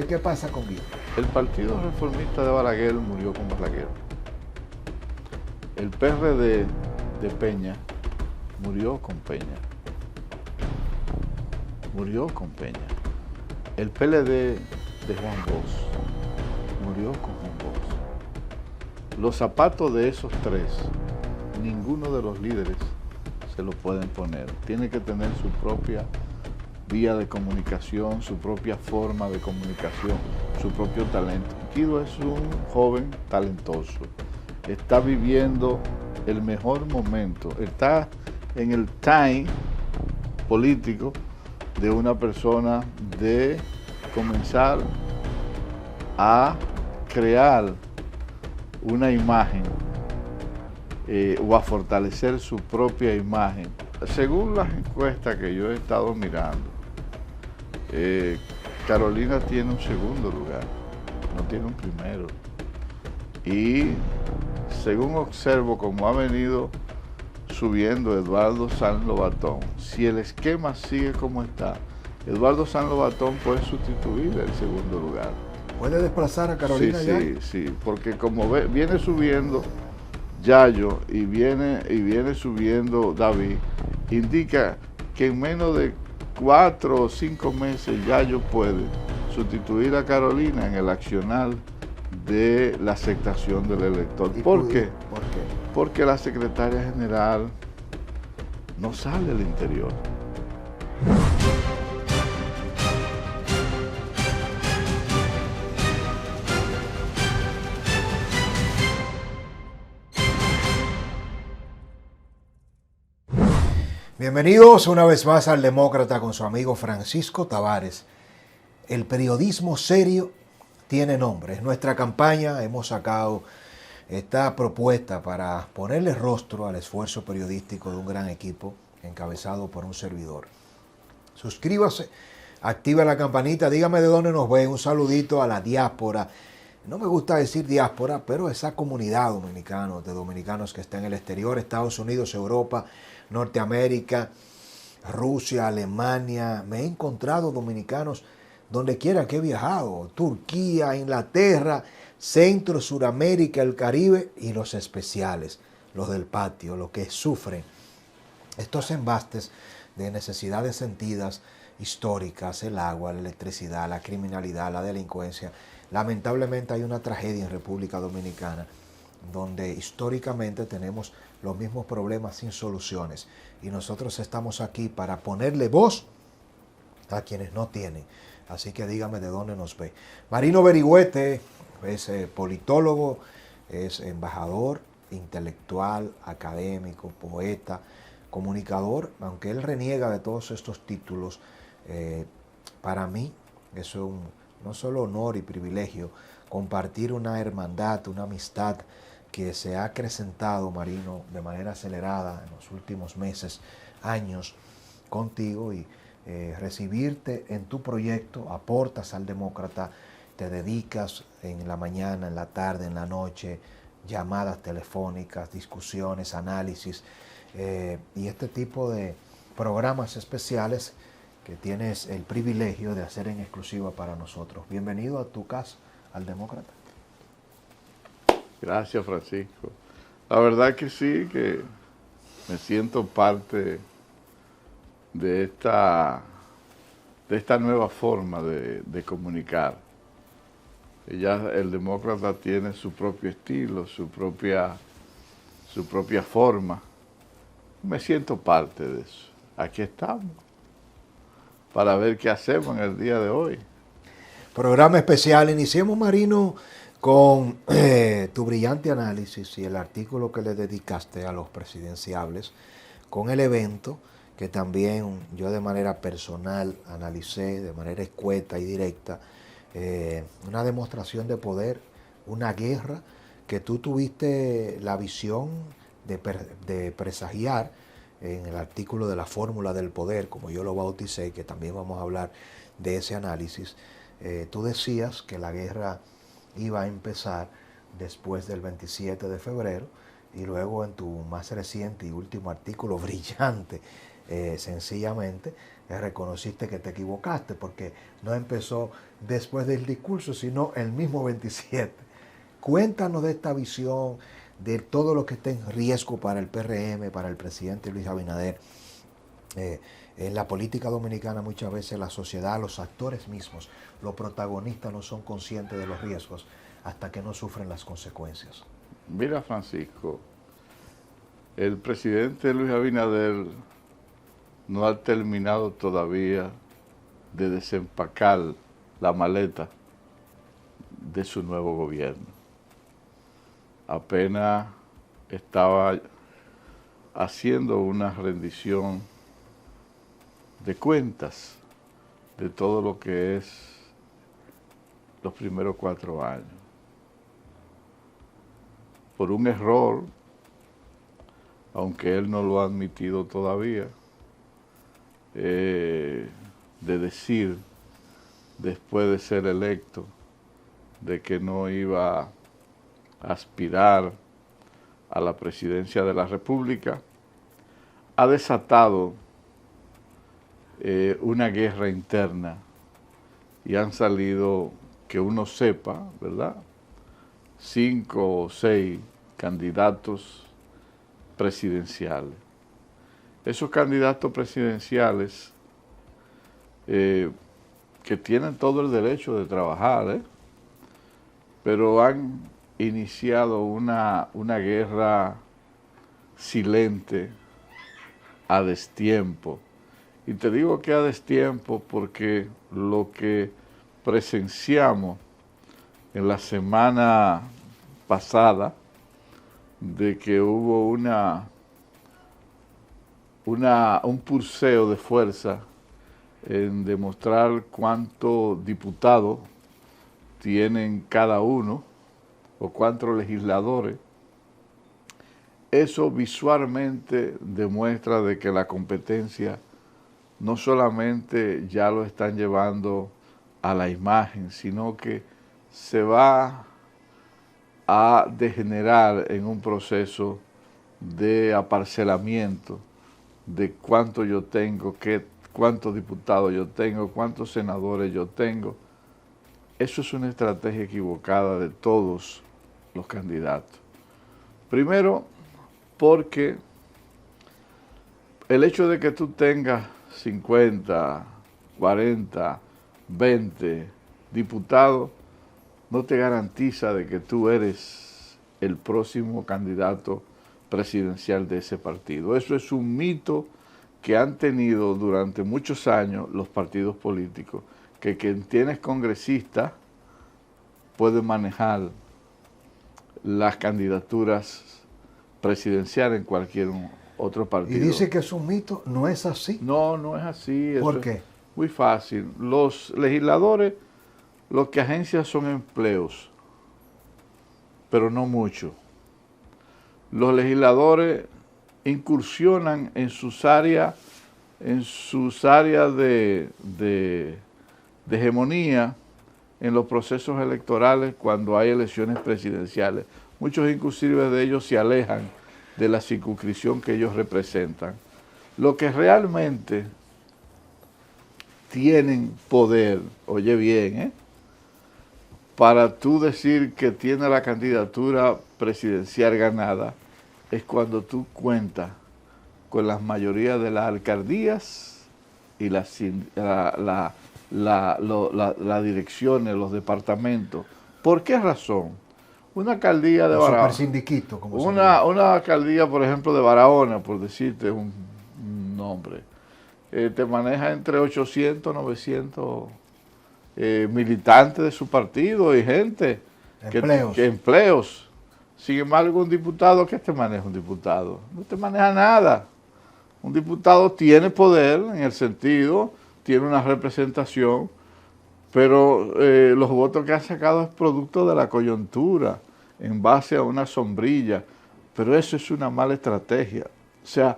¿Qué pasa con Guido? El Partido Reformista de Balaguer murió con Balaguer. El PRD de Peña murió con Peña. Murió con Peña. El PLD de Juan Bosch murió con Juan Bosch. Los zapatos de esos tres, ninguno de los líderes se lo pueden poner. Tiene que tener su propia vía de comunicación, su propia forma de comunicación, su propio talento. Guido es un joven talentoso. Está viviendo el mejor momento. Está en el time político de una persona de comenzar a crear una imagen o a fortalecer su propia imagen. Según las encuestas que yo he estado mirando, Carolina tiene un segundo lugar, no tiene un primero. Y según observo cómo ha venido subiendo Eduardo Sanz Lobatón, si el esquema sigue como está, Eduardo Sanz Lobatón puede sustituir el segundo lugar. ¿Puede desplazar a Carolina Sí, Yayo? sí, porque como viene subiendo Yayo y viene subiendo David, indica que en menos de 4 o 5 meses Yayo puede sustituir a Carolina en el accionar de la aceptación del elector. ¿Por qué? ¿Por qué? Porque la secretaria general no sale al interior. Bienvenidos una vez más al Demócrata con su amigo Francisco Tavares. El periodismo serio tiene nombre. Es nuestra campaña. Hemos sacado esta propuesta para ponerle rostro al esfuerzo periodístico de un gran equipo encabezado por un servidor. Suscríbase, activa la campanita, dígame de dónde nos ven. Un saludito a la diáspora. No me gusta decir diáspora, pero esa comunidad de dominicanos que está en el exterior, Estados Unidos, Europa, Norteamérica, Rusia, Alemania. Me he encontrado dominicanos donde quiera que he viajado, Turquía, Inglaterra, Centro, Suramérica, el Caribe y los especiales, los del patio, los que sufren estos embastes de necesidades sentidas históricas, el agua, la electricidad, la criminalidad, la delincuencia. Lamentablemente hay una tragedia en República Dominicana donde históricamente tenemos los mismos problemas sin soluciones y nosotros estamos aquí para ponerle voz a quienes no tienen. Así que dígame de dónde nos ve. Marino Berigüete es politólogo, es embajador, intelectual, académico, poeta, comunicador, aunque él reniega de todos estos títulos. Para mí es un no solo honor y privilegio compartir una hermandad, una amistad que se ha acrecentado, Marino, de manera acelerada en los últimos meses, años, contigo y recibirte en tu proyecto. Aportas al Demócrata, te dedicas en la mañana, en la tarde, en la noche, llamadas telefónicas, discusiones, análisis y este tipo de programas especiales que tienes el privilegio de hacer en exclusiva para nosotros. Bienvenido a tu casa, al Demócrata. Gracias, Francisco. La verdad que sí, que me siento parte de esta nueva forma de comunicar. Ya el Demócrata tiene su propio estilo, su propia forma. Me siento parte de eso. Aquí estamos, para ver qué hacemos en el día de hoy. Programa especial. Iniciemos, Marino, con tu brillante análisis y el artículo que le dedicaste a los presidenciables, con el evento que también yo de manera personal analicé, de manera escueta y directa, una demostración de poder, una guerra que tú tuviste la visión de presagiar en el artículo de la fórmula del poder, como yo lo bauticé, que también vamos a hablar de ese análisis. Tú decías que la guerra iba a empezar después del 27 de febrero y luego en tu más reciente y último artículo brillante, sencillamente, reconociste que te equivocaste, porque no empezó después del discurso, sino el mismo 27. Cuéntanos de esta visión, de todo lo que está en riesgo para el PRM, para el presidente Luis Abinader. En la política dominicana muchas veces la sociedad, los actores mismos, los protagonistas no son conscientes de los riesgos hasta que no sufren las consecuencias. Mira, Francisco, el presidente Luis Abinader no ha terminado todavía de desempacar la maleta de su nuevo gobierno. Apenas estaba haciendo una rendición de cuentas de todo lo que es los primeros 4 años. Por un error, aunque él no lo ha admitido todavía, de decir, después de ser electo, de que no iba a aspirar a la presidencia de la República, ha desatado una guerra interna y han salido, que uno sepa, ¿verdad?, 5 o 6 candidatos presidenciales. Esos candidatos presidenciales que tienen todo el derecho de trabajar, pero han iniciado una guerra silente a destiempo. Y te digo que a destiempo porque lo que presenciamos en la semana pasada, de que hubo un pulseo de fuerza en demostrar cuántos diputados tienen cada uno o cuántos legisladores, eso visualmente demuestra de que la competencia no solamente ya lo están llevando a la imagen, sino que se va a degenerar en un proceso de aparcelamiento de cuánto yo tengo, cuántos diputados yo tengo, cuántos senadores yo tengo. Eso es una estrategia equivocada de todos los candidatos. Primero, porque el hecho de que tú tengas 50, 40, 20 diputados no te garantiza de que tú eres el próximo candidato presidencial de ese partido. Eso es un mito que han tenido durante muchos años los partidos políticos, que quien tienes congresista puede manejar las candidaturas presidenciales en cualquier otro partido. Y dice que es un mito, ¿no es así? No, no es así. ¿Por qué? Muy fácil. Los legisladores lo que agencian son empleos, pero no mucho. Los legisladores incursionan en sus áreas de hegemonía en los procesos electorales cuando hay elecciones presidenciales. Muchos inclusive de ellos se alejan de la circunscripción que ellos representan. Lo que realmente tienen poder, oye bien, para tú decir que tiene la candidatura presidencial ganada, es cuando tú cuentas con la mayoría de las alcaldías y las direcciones, los departamentos. ¿Por qué razón? Una alcaldía de Barahona. Supersindiquito, como una alcaldía, por ejemplo, de Barahona, por decirte un nombre, te maneja entre 800, 900 militantes de su partido y gente. Empleos. Sin embargo, un diputado, ¿qué te maneja un diputado? No te maneja nada. Un diputado tiene poder en el sentido, tiene una representación, pero los votos que ha sacado es producto de la coyuntura, en base a una sombrilla. Pero eso es una mala estrategia. O sea,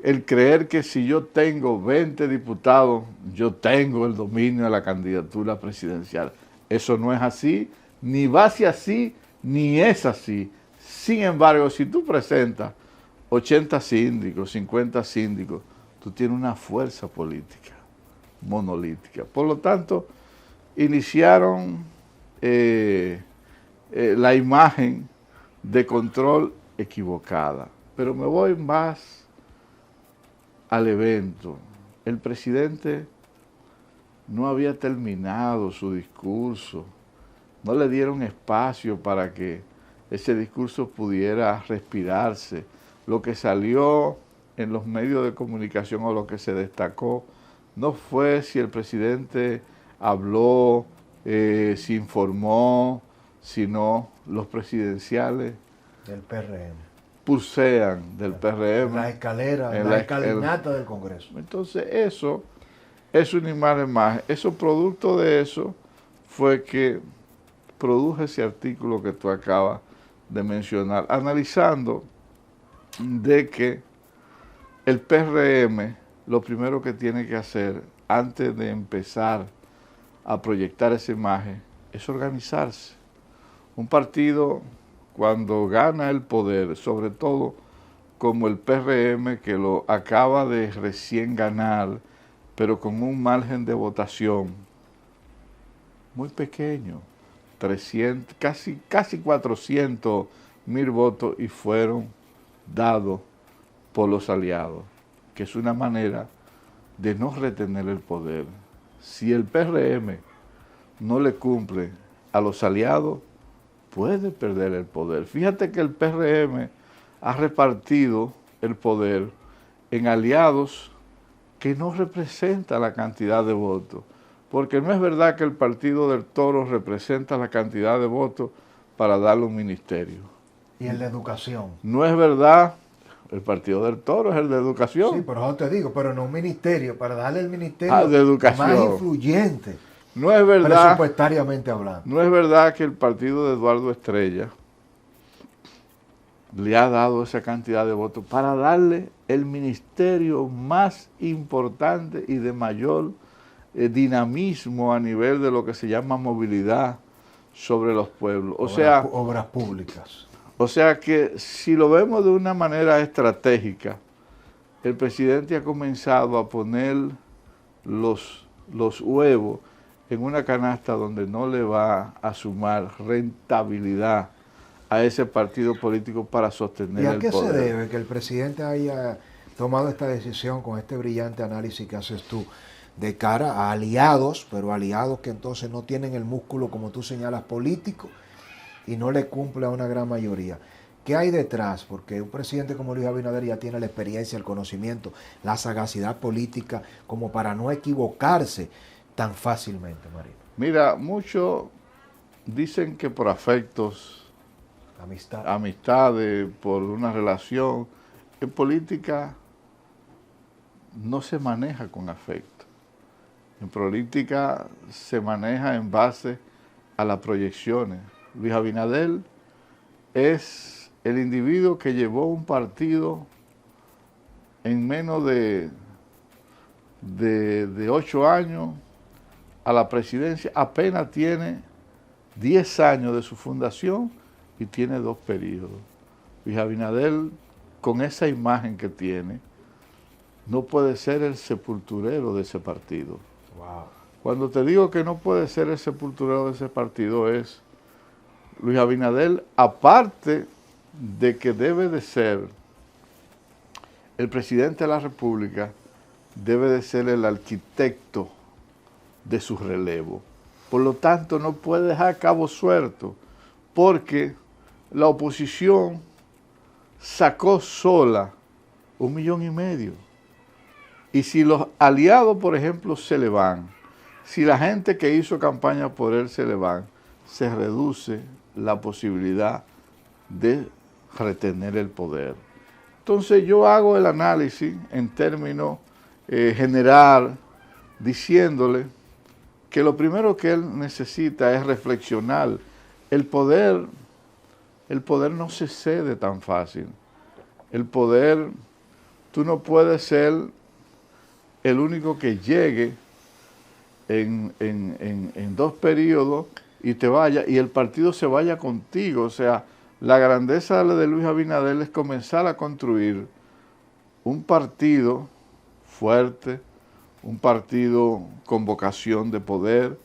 el creer que si yo tengo 20 diputados, yo tengo el dominio de la candidatura presidencial. Eso no es así, ni va a ser así, ni es así. Sin embargo, si tú presentas 80 síndicos, 50 síndicos, tú tienes una fuerza política. monolítica. Por lo tanto, iniciaron la imagen de control equivocada. Pero me voy más al evento. El presidente no había terminado su discurso, no le dieron espacio para que ese discurso pudiera respirarse. Lo que salió en los medios de comunicación o lo que se destacó no fue si el presidente habló, se informó, sino los presidenciales del PRM. Pulsean del PRM. En la escalera, en la escalinata del Congreso. Entonces eso es una imagen más. Eso, producto de eso, fue que produjo ese artículo que tú acabas de mencionar, analizando de que el PRM lo primero que tiene que hacer antes de empezar a proyectar esa imagen es organizarse. Un partido, cuando gana el poder, sobre todo como el PRM, que lo acaba de recién ganar, pero con un margen de votación muy pequeño, 300, casi 400,000 votos, y fueron dados por los aliados, que es una manera de no retener el poder. Si el PRM no le cumple a los aliados, puede perder el poder. Fíjate que el PRM ha repartido el poder en aliados que no representan la cantidad de votos, porque no es verdad que el Partido del Toro representa la cantidad de votos para darle un ministerio. Y el de educación. No es verdad, el Partido del Toro es el de educación. Sí, pero yo te digo, pero no un ministerio, para darle el ministerio de educación más influyente. No es verdad, presupuestariamente hablando. No es verdad que el partido de Eduardo Estrella le ha dado esa cantidad de votos para darle el ministerio más importante y de mayor dinamismo a nivel de lo que se llama movilidad sobre los pueblos. Obras públicas. O sea que si lo vemos de una manera estratégica, el presidente ha comenzado a poner los huevos en una canasta donde no le va a sumar rentabilidad a ese partido político para sostener el poder. ¿Y a qué se debe que el presidente haya tomado esta decisión con este brillante análisis que haces tú de cara a aliados, pero aliados que entonces no tienen el músculo, como tú señalas, político, y no le cumple a una gran mayoría? ¿Qué hay detrás? Porque un presidente como Luis Abinader ya tiene la experiencia, el conocimiento, la sagacidad política como para no equivocarse tan fácilmente, Marino. Mira, muchos dicen que por afectos, amistades, por una relación. En política no se maneja con afecto. En política se maneja en base a las proyecciones. Luis Abinader es el individuo que llevó un partido en menos de 8 años a la presidencia. Apenas tiene 10 años de su fundación y tiene 2 periodos. Luis Abinader, con esa imagen que tiene, no puede ser el sepulturero de ese partido. Wow. Cuando te digo que no puede ser el sepulturero de ese partido, es Luis Abinader, aparte de que debe de ser el presidente de la República, debe de ser el arquitecto de su relevo. Por lo tanto, no puede dejar cabo suelto, porque la oposición sacó sola 1,5 millones. Y si los aliados, por ejemplo, se le van, si la gente que hizo campaña por él se le van, se reduce la posibilidad de retener el poder. Entonces yo hago el análisis en términos general, diciéndole que lo primero que él necesita es reflexionar. El poder no se cede tan fácil. El poder, tú no puedes ser el único que llegue en 2 periodos y te vaya, y el partido se vaya contigo. O sea, la grandeza de Luis Abinader es comenzar a construir un partido fuerte, un partido con vocación de poder,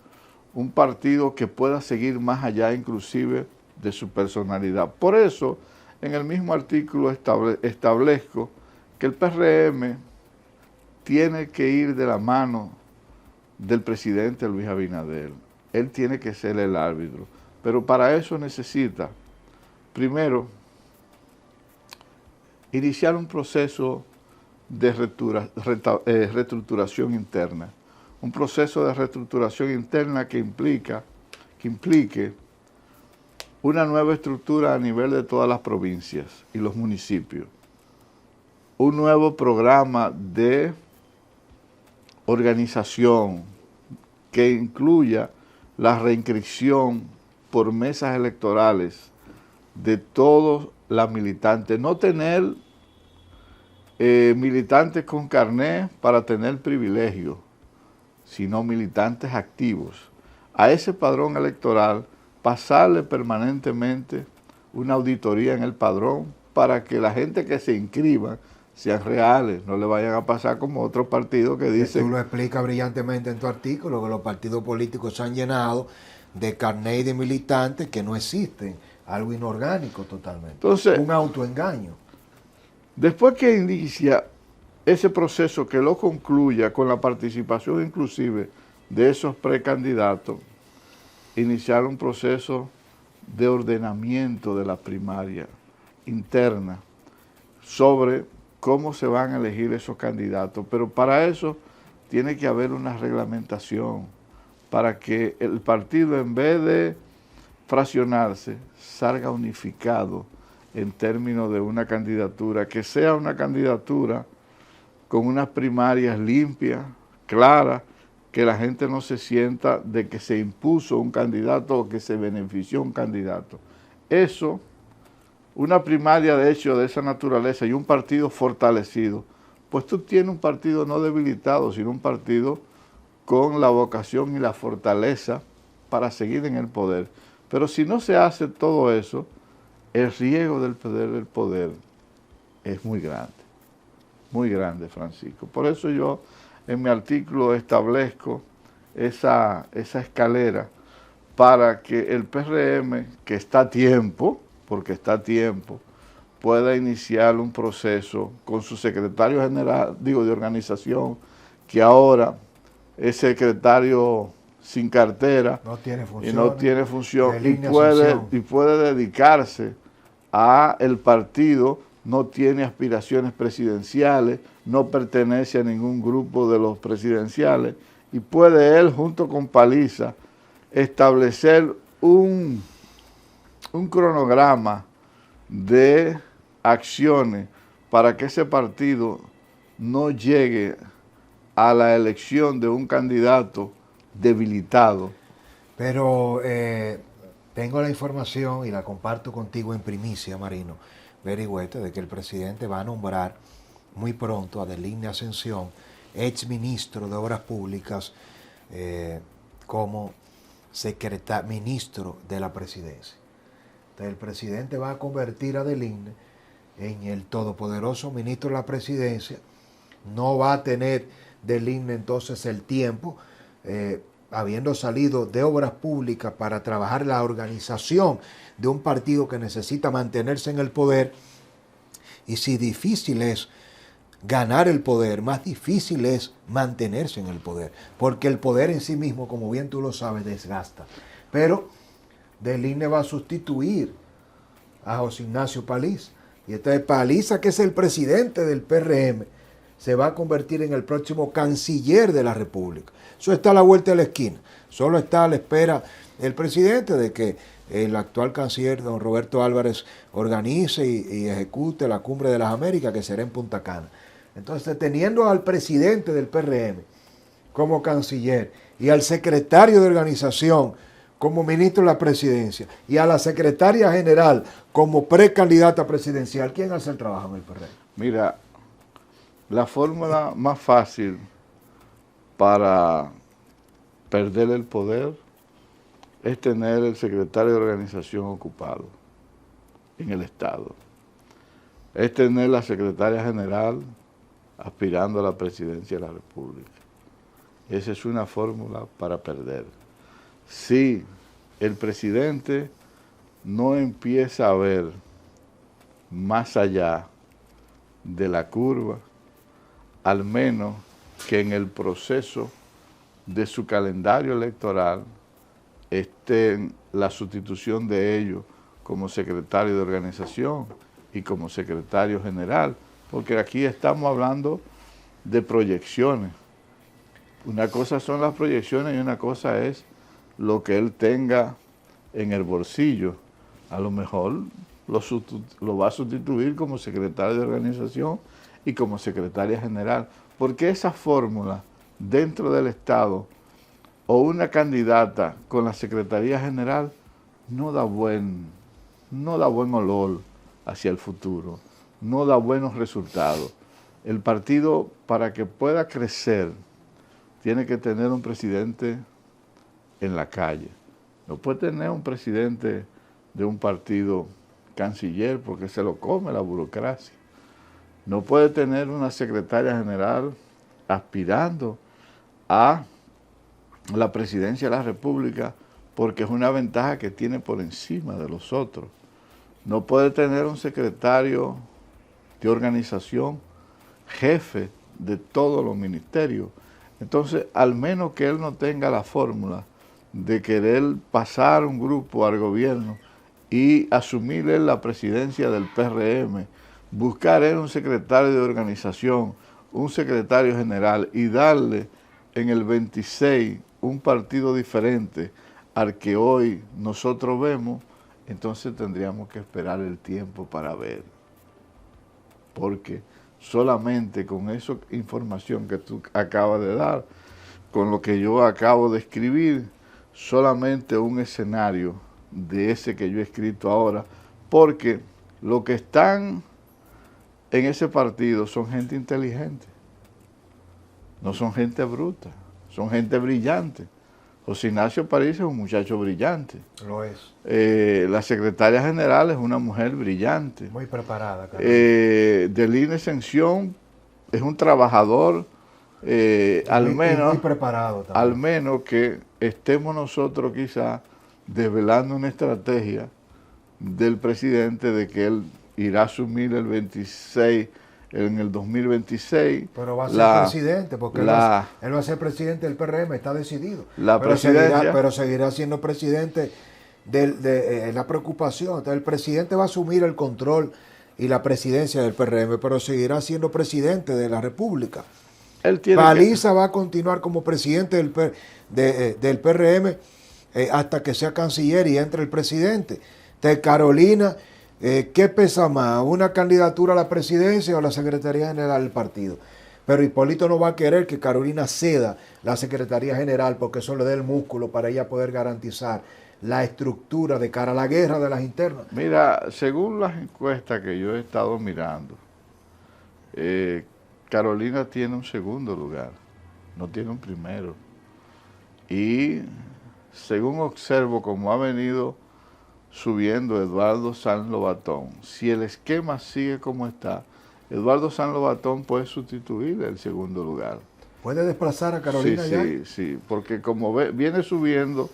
un partido que pueda seguir más allá inclusive de su personalidad. Por eso, en el mismo artículo establezco que el PRM tiene que ir de la mano del presidente Luis Abinader. Él tiene que ser el árbitro. Pero para eso necesita, primero, iniciar un proceso de reestructuración interna. Un proceso de reestructuración interna que implique una nueva estructura a nivel de todas las provincias y los municipios. Un nuevo programa de organización que incluya la reinscripción por mesas electorales de todos las militantes. No tener militantes con carné para tener privilegios, sino militantes activos. A ese padrón electoral pasarle permanentemente una auditoría en el padrón para que la gente que se inscriba sean reales, no le vayan a pasar como otros partidos que dicen... Tú lo explicas brillantemente en tu artículo, que los partidos políticos se han llenado de carné y de militantes que no existen, algo inorgánico totalmente. Entonces, un autoengaño. Después que inicia ese proceso, que lo concluya con la participación inclusive de esos precandidatos, iniciar un proceso de ordenamiento de la primaria interna sobre cómo se van a elegir esos candidatos. Pero para eso tiene que haber una reglamentación para que el partido, en vez de fraccionarse, salga unificado en términos de una candidatura, que sea una candidatura con unas primarias limpias, claras, que la gente no se sienta de que se impuso un candidato o que se benefició un candidato. Eso, una primaria de hecho de esa naturaleza y un partido fortalecido, pues tú tienes un partido no debilitado, sino un partido con la vocación y la fortaleza para seguir en el poder. Pero si no se hace todo eso, el riesgo del perder el poder es muy grande, Francisco. Por eso yo en mi artículo establezco esa escalera para que el PRM, que está a tiempo, porque está a tiempo, pueda iniciar un proceso con su secretario general, de organización, que ahora es secretario sin cartera, no tiene función, y no tiene función, y puede dedicarse a el partido, no tiene aspiraciones presidenciales, no pertenece a ningún grupo de los presidenciales, y puede él, junto con Paliza, establecer un cronograma de acciones para que ese partido no llegue a la elección de un candidato debilitado. Pero tengo la información y la comparto contigo en primicia, Marino Berigüete, de que el presidente va a nombrar muy pronto a Deligne Ascensión, ex ministro de Obras Públicas, como ministro de la presidencia. Entonces el presidente va a convertir a Deligne en el todopoderoso ministro de la presidencia. No va a tener Deligne entonces el tiempo, habiendo salido de Obras Públicas para trabajar la organización de un partido que necesita mantenerse en el poder. Y si difícil es ganar el poder, más difícil es mantenerse en el poder, porque el poder en sí mismo, como bien tú lo sabes, desgasta. Pero Deligne va a sustituir a José Ignacio Paliza, y entonces Paliza, que es el presidente del PRM, se va a convertir en el próximo canciller de la República. Eso está a la vuelta de la esquina. Solo está a la espera el presidente de que el actual canciller, don Roberto Álvarez, organice y ejecute la Cumbre de las Américas, que será en Punta Cana. Entonces, teniendo al presidente del PRM como canciller y al secretario de organización como ministro de la presidencia y a la secretaria general como precandidata presidencial, ¿quién hace el trabajo en el PRM? Mira, la fórmula más fácil para perder el poder es tener el secretario de organización ocupado en el Estado. Es tener la secretaria general aspirando a la presidencia de la República. Esa es una fórmula para perder. Si el presidente no empieza a ver más allá de la curva, al menos que en el proceso de su calendario electoral esté la sustitución de ellos como secretario de organización y como secretario general, porque aquí estamos hablando de proyecciones. Una cosa son las proyecciones y una cosa es lo que él tenga en el bolsillo. A lo mejor lo va a sustituir como secretario de organización y como secretaria general, porque esa fórmula dentro del Estado o una candidata con la secretaría general no da buen olor hacia el futuro, no da buenos resultados. El partido, para que pueda crecer, tiene que tener un presidente en la calle. No puede tener un presidente de un partido canciller porque se lo come la burocracia. No puede tener una secretaria general aspirando a la presidencia de la República porque es una ventaja que tiene por encima de los otros. No puede tener un secretario de organización jefe de todos los ministerios. Entonces, al menos que él no tenga la fórmula de querer pasar un grupo al gobierno y asumir él la presidencia del PRM, buscar él un secretario de organización, un secretario general y darle en el 26 un partido diferente al que hoy nosotros vemos, entonces tendríamos que esperar el tiempo para ver. Porque solamente con esa información que tú acabas de dar, con lo que yo acabo de escribir, solamente un escenario de ese que yo he escrito ahora, porque los que están en ese partido son gente inteligente, no son gente bruta, son gente brillante. José Ignacio París es un muchacho brillante. Lo es. La secretaria general es una mujer brillante. Muy preparada. Deline Ascensión es un trabajador, muy preparado también. Al menos que estemos nosotros quizá desvelando una estrategia del presidente de que él irá a asumir el 26 en el 2026. Pero va a ser presidente, porque él va a ser presidente del PRM, está decidido. Pero seguirá siendo presidente de la preocupación. Entonces, el presidente va a asumir el control y la presidencia del PRM, pero seguirá siendo presidente de la República. Paliza va a continuar como presidente del PRM hasta que sea canciller y entre el presidente. De Carolina, ¿qué pesa más? ¿Una candidatura a la presidencia o la secretaría general del partido? Pero Hipólito no va a querer que Carolina ceda la secretaría general porque eso le dé el músculo para ella poder garantizar la estructura de cara a la guerra de las internas. Mira, según las encuestas que yo he estado mirando, Carolina tiene un segundo lugar, no tiene un primero. Y según observo cómo ha venido subiendo Eduardo Sanz Lobatón, si el esquema sigue como está, Eduardo Sanz Lobatón puede sustituir el segundo lugar. ¿Puede desplazar a Carolina ya? Sí, porque como viene subiendo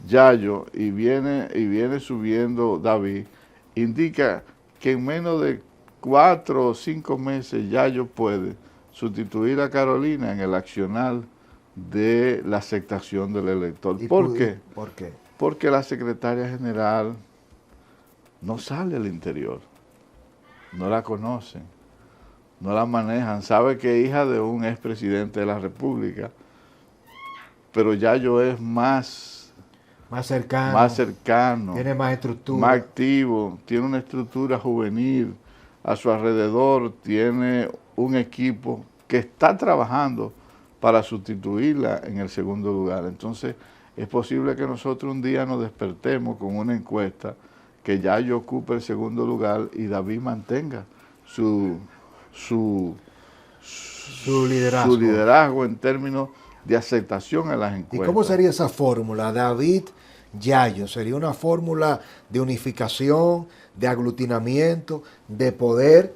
Yayo y viene subiendo David, indica que en menos de 4 o 5 meses Yayo puede sustituir a Carolina en el accionar de la aceptación del elector. ¿Por qué? ¿Por qué? Porque la secretaria general no sale al interior, no la conocen, no la manejan, sabe que es hija de un expresidente de la República, pero Yayo es más cercano, tiene más estructura, más activo, tiene una estructura juvenil, a su alrededor tiene un equipo que está trabajando para sustituirla en el segundo lugar. Entonces, es posible que nosotros un día nos despertemos con una encuesta que Yayo ocupe el segundo lugar y David mantenga su liderazgo en términos de aceptación en las encuestas. ¿Y cómo sería esa fórmula? David-Yayo, ¿sería una fórmula de unificación, de aglutinamiento, de poder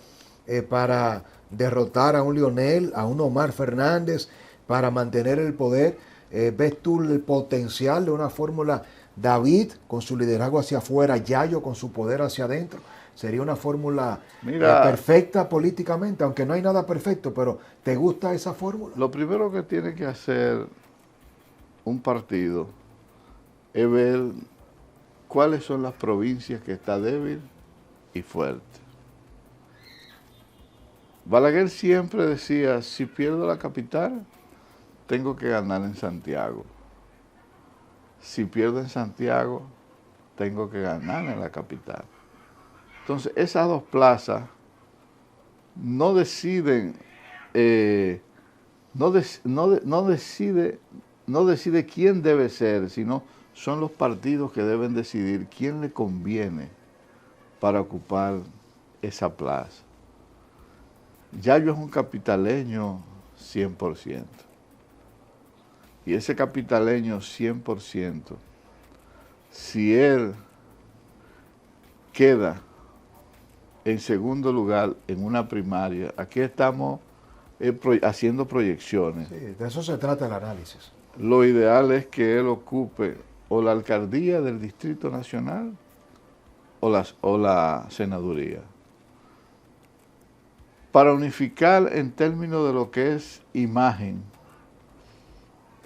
para derrotar a un Leonel, a un Omar Fernández, para mantener el poder? ¿Ves tú el potencial de una fórmula David con su liderazgo hacia afuera, Yayo con su poder hacia adentro? Sería una fórmula perfecta políticamente, aunque no hay nada perfecto, pero ¿te gusta esa fórmula? Lo primero que tiene que hacer un partido es ver cuáles son las provincias que está débil y fuerte. Balaguer siempre decía, si pierdo la capital, tengo que ganar en Santiago. Si pierdo en Santiago, tengo que ganar en la capital. Entonces, esas dos plazas no deciden, no decide quién debe ser, sino son los partidos que deben decidir quién le conviene para ocupar esa plaza. Yayo es un capitaleño 100%. Y ese capitaleño 100%, si él queda en segundo lugar en una primaria, aquí estamos haciendo proyecciones. Sí, de eso se trata el análisis. Lo ideal es que él ocupe o la alcaldía del Distrito Nacional o la senaduría. Para unificar en términos de lo que es imagen,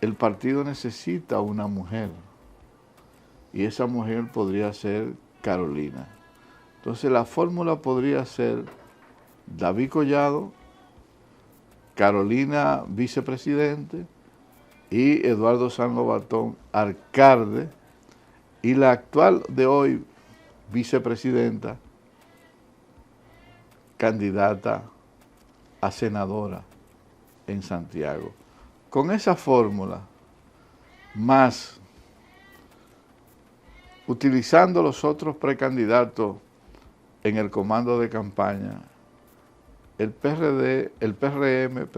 el partido necesita una mujer. Y esa mujer podría ser Carolina. Entonces la fórmula podría ser David Collado, Carolina vicepresidente y Eduardo Sango Batón alcalde, y la actual de hoy vicepresidenta candidata a senadora en Santiago. Con esa fórmula, más utilizando los otros precandidatos en el comando de campaña, el PRM,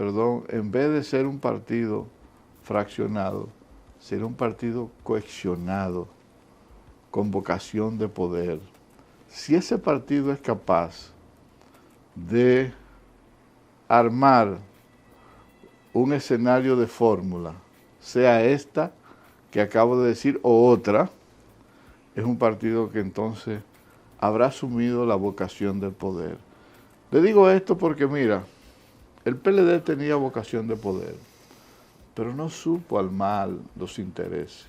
en vez de ser un partido fraccionado, será un partido cohesionado, con vocación de poder. Si ese partido es capaz de armar un escenario de fórmula, sea esta que acabo de decir o otra, es un partido que entonces habrá asumido la vocación del poder. Le digo esto porque mira, el PLD tenía vocación de poder, pero no supo armar los intereses.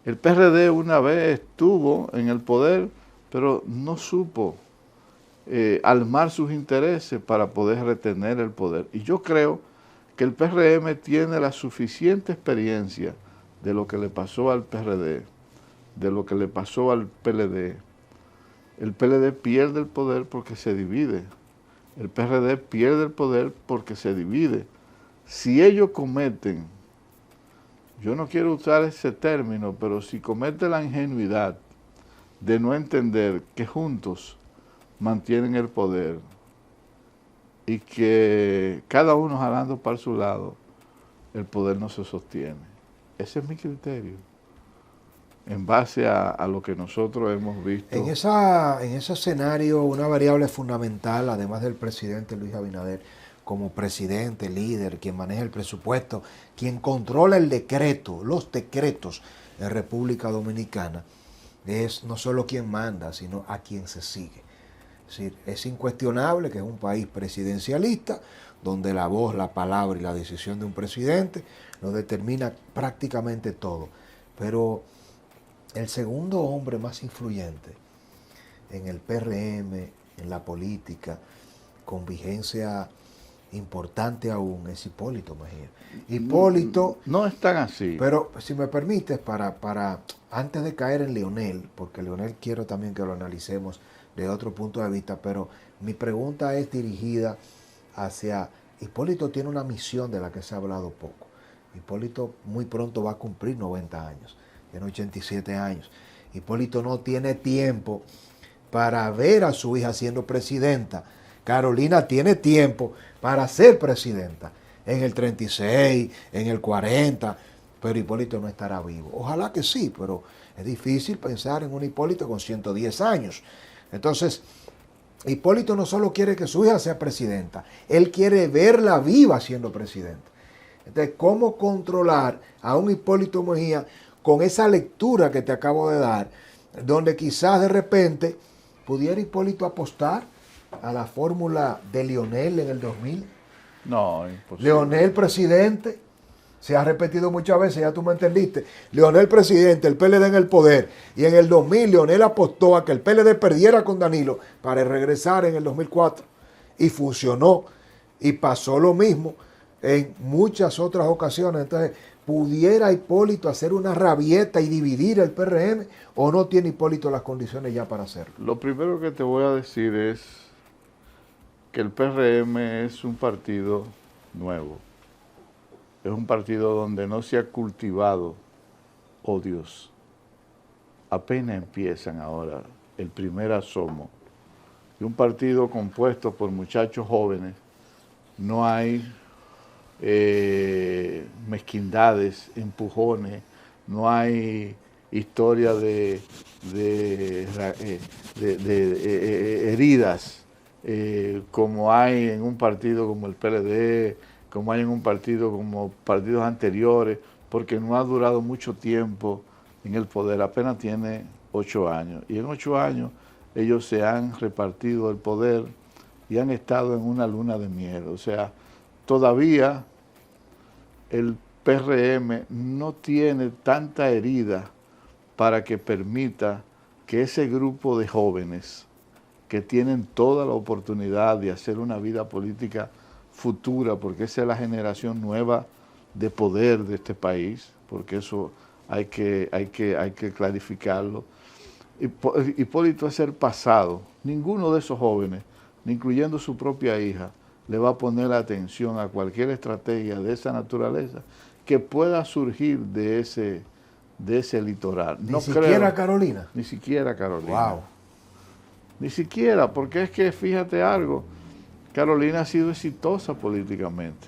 El PRD una vez estuvo en el poder, pero no supo armar sus intereses para poder retener el poder. Y yo creo que el PRM tiene la suficiente experiencia de lo que le pasó al PRD, de lo que le pasó al PLD. El PLD pierde el poder porque se divide. El PRD pierde el poder porque se divide. Si ellos cometen, yo no quiero usar ese término, pero si cometen la ingenuidad de no entender que juntos mantienen el poder y que cada uno jalando para su lado, el poder no se sostiene. Ese es mi criterio, en base a lo que nosotros hemos visto. En ese escenario, una variable fundamental, además del presidente Luis Abinader, como presidente, líder, quien maneja el presupuesto, quien controla el decreto, los decretos en República Dominicana, es no solo quien manda, sino a quien se sigue. Es decir, es incuestionable que es un país presidencialista, donde la voz, la palabra y la decisión de un presidente lo determina prácticamente todo. Pero el segundo hombre más influyente en el PRM, en la política, con vigencia importante aún, es Hipólito Mejía. Hipólito... No es tan así. Pero si me permites, antes de caer en Leonel, porque Leonel quiero también que lo analicemos de otro punto de vista, pero mi pregunta es dirigida hacia... Hipólito tiene una misión de la que se ha hablado poco. Hipólito muy pronto va a cumplir 90 años, tiene 87 años. Hipólito no tiene tiempo para ver a su hija siendo presidenta. Carolina tiene tiempo para ser presidenta en el 36, en el 40, pero Hipólito no estará vivo. Ojalá que sí, pero es difícil pensar en un Hipólito con 110 años. Entonces, Hipólito no solo quiere que su hija sea presidenta, él quiere verla viva siendo presidenta. Entonces, ¿cómo controlar a un Hipólito Mejía con esa lectura que te acabo de dar, donde quizás de repente pudiera Hipólito apostar a la fórmula de Leonel en el 2000? No, imposible. Leonel presidente, se ha repetido muchas veces, ya tú me entendiste. Leonel presidente, el PLD en el poder. Y en el 2000 Leonel apostó a que el PLD perdiera con Danilo para regresar en el 2004. Y funcionó. Y pasó lo mismo en muchas otras ocasiones. Entonces, ¿pudiera Hipólito hacer una rabieta y dividir el PRM? ¿O no tiene Hipólito las condiciones ya para hacerlo? Lo primero que te voy a decir es que el PRM es un partido nuevo. Es un partido donde no se ha cultivado odios. Apenas empiezan ahora el primer asomo. Y un partido compuesto por muchachos jóvenes, no hay mezquindades, empujones, no hay historia de heridas, como hay en un partido como el PLD, como hay en un partido como partidos anteriores, porque no ha durado mucho tiempo en el poder, apenas tiene 8 años. Y en 8 años ellos se han repartido el poder y han estado en una luna de miel. O sea, todavía el PRM no tiene tanta herida para que permita que ese grupo de jóvenes que tienen toda la oportunidad de hacer una vida política futura, porque esa es la generación nueva de poder de este país, porque eso hay que clarificarlo. Hipólito es el pasado. Ninguno de esos jóvenes, incluyendo su propia hija, le va a poner atención a cualquier estrategia de esa naturaleza que pueda surgir de ese litoral. Ni siquiera Carolina. Ni siquiera Carolina. Wow. Ni siquiera, porque es que fíjate algo, Carolina ha sido exitosa políticamente,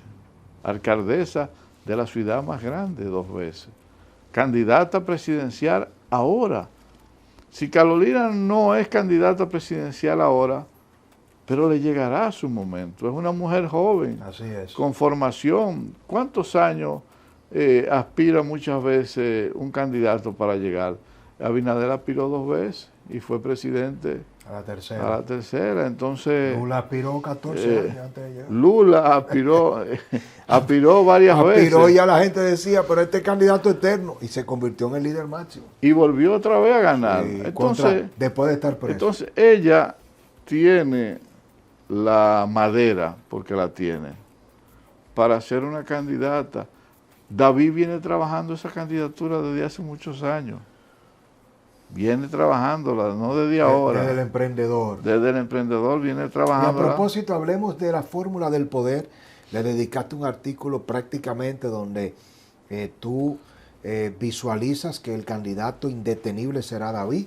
alcaldesa de la ciudad más grande 2 veces, candidata presidencial ahora. Si Carolina no es candidata presidencial ahora, pero le llegará su momento. Es una mujer joven, así es, con formación. ¿Cuántos años aspira muchas veces un candidato para llegar? Abinader aspiró 2 veces y fue presidente a la tercera. Entonces, Lula aspiró 14 años antes de llegar. Lula aspiró varias veces. Aspiró y ya la gente decía, pero este candidato eterno, y se convirtió en el líder máximo. Y volvió otra vez a ganar. Sí, entonces, después de estar preso. Entonces, ella tiene la madera, porque la tiene, para ser una candidata. David viene trabajando esa candidatura desde hace muchos años. Viene trabajándola, no desde ahora. Desde el emprendedor. Desde el emprendedor viene trabajando. Y a propósito, hablemos de la fórmula del poder. Le dedicaste un artículo prácticamente donde tú visualizas que el candidato indetenible será David.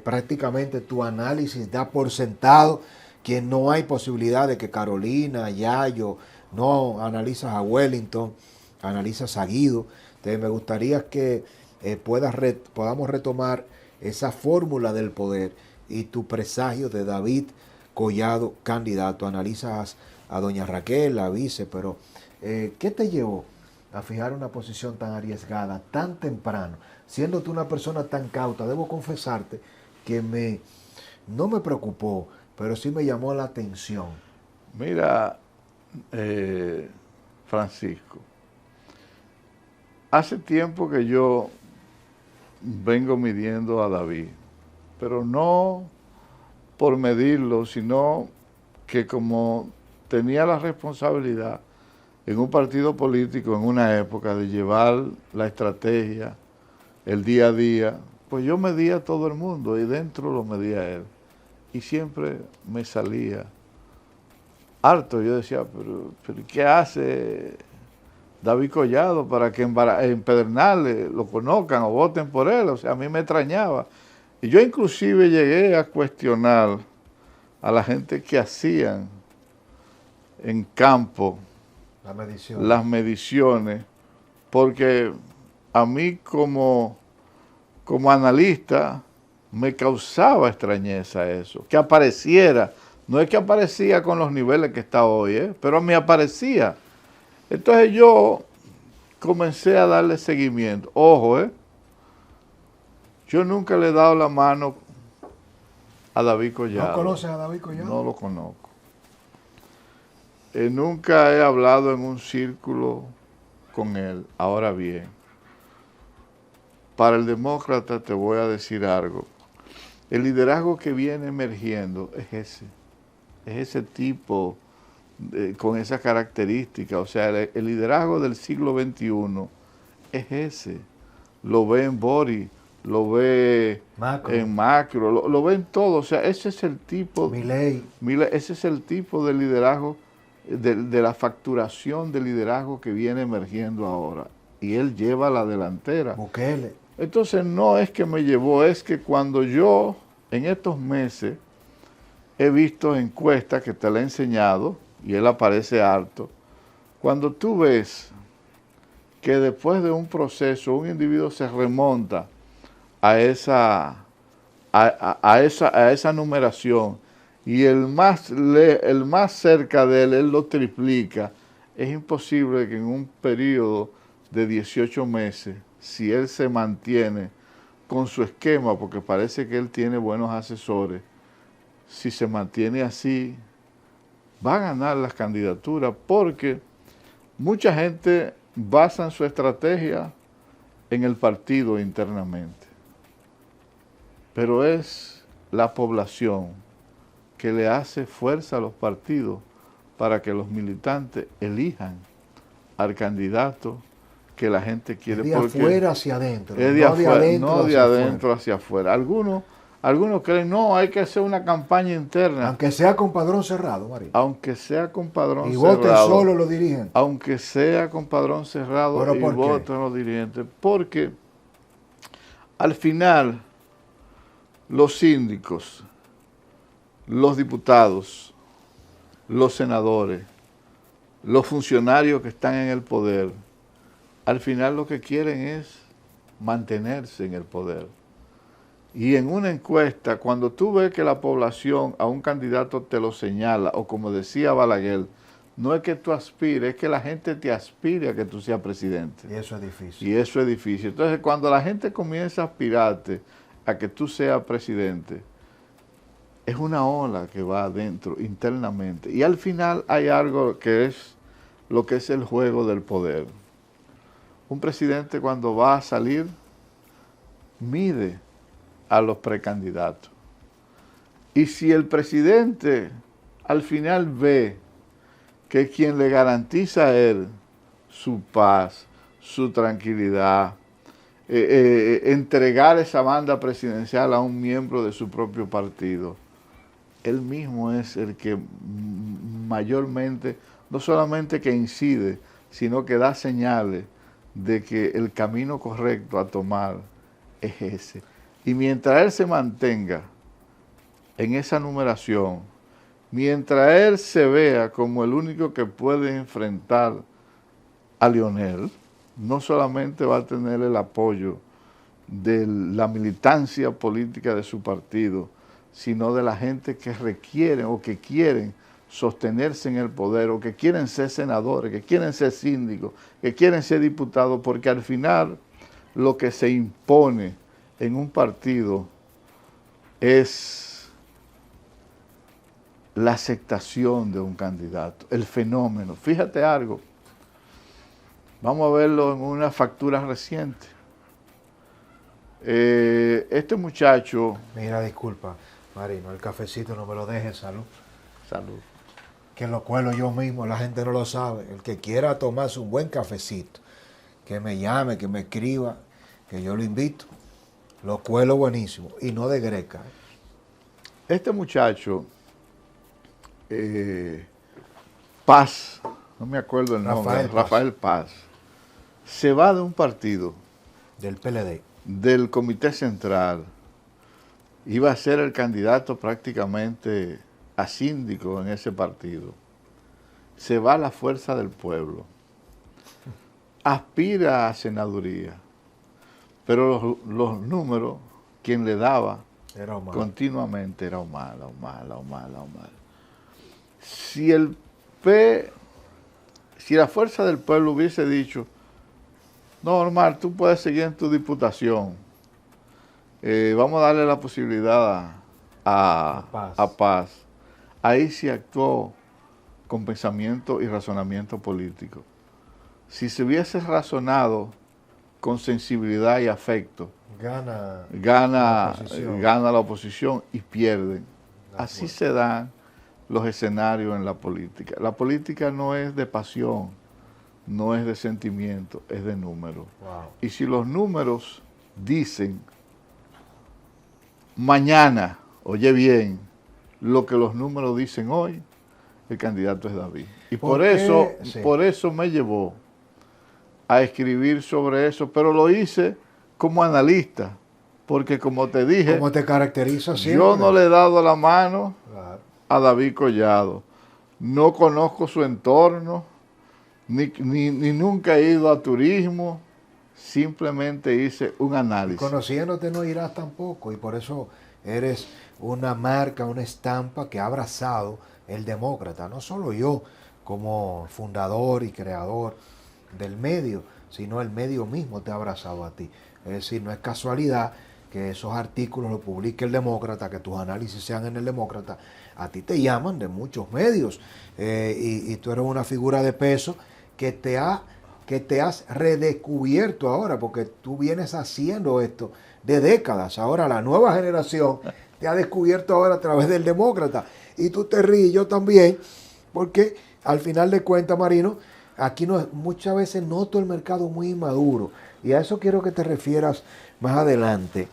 Prácticamente tu análisis da por sentado que no hay posibilidad de que Carolina, Yayo, no analizas a Wellington, analizas a Guido. Entonces me gustaría que podamos retomar esa fórmula del poder y tu presagio de David Collado candidato. Analizas a doña Raquel, la vice, pero ¿qué te llevó a fijar una posición tan arriesgada, tan temprano? Siendo tú una persona tan cauta, debo confesarte que no me preocupó, pero sí me llamó la atención. Mira, Francisco, hace tiempo que yo vengo midiendo a David, pero no por medirlo, sino que como tenía la responsabilidad en un partido político en una época de llevar la estrategia, el día a día, pues yo medía a todo el mundo y dentro lo medía a él. Y siempre me salía harto. Yo decía, pero ¿qué hace David Collado para que en Pedernales lo conozcan o voten por él? O sea, a mí me extrañaba. Y yo inclusive llegué a cuestionar a la gente que hacían en campo las mediciones, porque a mí como analista me causaba extrañeza eso, que apareciera. No es que aparecía con los niveles que está hoy, pero me aparecía. Entonces yo comencé a darle seguimiento. Ojo, yo nunca le he dado la mano a David Collado. ¿No conoces a David Collado? No lo conozco. Nunca he hablado en un círculo con él. Ahora bien, para el demócrata te voy a decir algo. El liderazgo que viene emergiendo es ese tipo, con esas características. O sea, el liderazgo del siglo XXI es ese. Lo ve en Boris, lo ve en Macro, lo ve en todo. O sea, ese es el tipo. Milei. Ese es el tipo de liderazgo, de la facturación de liderazgo que viene emergiendo ahora. Y él lleva la delantera. Bukele. Entonces no es que me llevó, es que cuando yo en estos meses he visto encuestas que te la he enseñado y él aparece alto, cuando tú ves que después de un proceso un individuo se remonta a esa numeración y el más cerca de él lo triplica, es imposible que en un periodo de 18 meses, si él se mantiene con su esquema, porque parece que él tiene buenos asesores, si se mantiene así, va a ganar las candidaturas, porque mucha gente basa su estrategia en el partido internamente. Pero es la población que le hace fuerza a los partidos para que los militantes elijan al candidato que la gente quiere. De afuera hacia adentro. Es de afuera, no de adentro hacia afuera. Algunos creen, no, hay que hacer una campaña interna. Aunque sea con padrón cerrado, María. Aunque sea con padrón cerrado. Y voten solo los dirigentes. Aunque sea con padrón cerrado y voten los dirigentes. Porque al final los síndicos, los diputados, los senadores, los funcionarios que están en el poder, al final lo que quieren es mantenerse en el poder. Y en una encuesta, cuando tú ves que la población a un candidato te lo señala, o como decía Balaguer, no es que tú aspires, es que la gente te aspire a que tú seas presidente. Y eso es difícil. Y eso es difícil. Entonces, cuando la gente comienza a aspirarte a que tú seas presidente, es una ola que va adentro, internamente. Y al final hay algo que es lo que es el juego del poder. Un presidente cuando va a salir, mide a los precandidatos. Y si el presidente al final ve que quien le garantiza a él su paz, su tranquilidad, entregar esa banda presidencial a un miembro de su propio partido, él mismo es el que mayormente, no solamente que incide, sino que da señales de que el camino correcto a tomar es ese. Y mientras él se mantenga en esa numeración, mientras él se vea como el único que puede enfrentar a Leonel, no solamente va a tener el apoyo de la militancia política de su partido, sino de la gente que requieren o que quieren sostenerse en el poder, o que quieren ser senadores, que quieren ser síndicos, que quieren ser diputados, porque al final lo que se impone en un partido es la aceptación de un candidato, el fenómeno. Fíjate algo, vamos a verlo en una factura reciente. Este muchacho... Mira, disculpa, Marino, el cafecito no me lo dejes, salud. Salud. Que lo cuelo yo mismo, la gente no lo sabe. El que quiera tomarse un buen cafecito, que me llame, que me escriba, que yo lo invito. Lo cuelo buenísimo, y no de greca. Este muchacho, Paz, no me acuerdo el nombre, Rafael Paz, se va de un partido. Del PLD. Del Comité Central. Iba a ser el candidato prácticamente a síndico en ese partido. Se va a la Fuerza del Pueblo. Aspira a senaduría. Pero los números, quien le daba continuamente era Omar. Si la Fuerza del Pueblo hubiese dicho, No, Omar, tú puedes seguir en tu diputación. Vamos a darle la posibilidad a Paz. Ahí sí actuó con pensamiento y razonamiento político. Si se hubiese razonado con sensibilidad y afecto, gana la oposición y pierden. Así se dan los escenarios en la política. La política no es de pasión, no es de sentimiento, es de números. Wow. Y si los números dicen mañana, oye bien, lo que los números dicen hoy, el candidato es David. Y por eso me llevó a escribir sobre eso, pero lo hice como analista, porque como te dije, ¿cómo te caracteriza siempre? Yo no le he dado la mano Claro. a David Collado. No conozco su entorno, ni nunca he ido a turismo, simplemente hice un análisis. Y conociéndote no irás tampoco, y por eso eres una marca, una estampa que ha abrazado el demócrata, no solo yo como fundador y creador del medio, sino el medio mismo te ha abrazado a ti. Es decir, no es casualidad que esos artículos los publique el demócrata, que tus análisis sean en el demócrata. A ti te llaman de muchos medios y tú eres una figura de peso que te has redescubierto ahora, porque tú vienes haciendo esto de décadas. Ahora la nueva generación te ha descubierto ahora a través del demócrata. Y tú te ríes, yo también, porque al final de cuentas, Marino, aquí muchas veces noto el mercado muy inmaduro. Y a eso quiero que te refieras más adelante,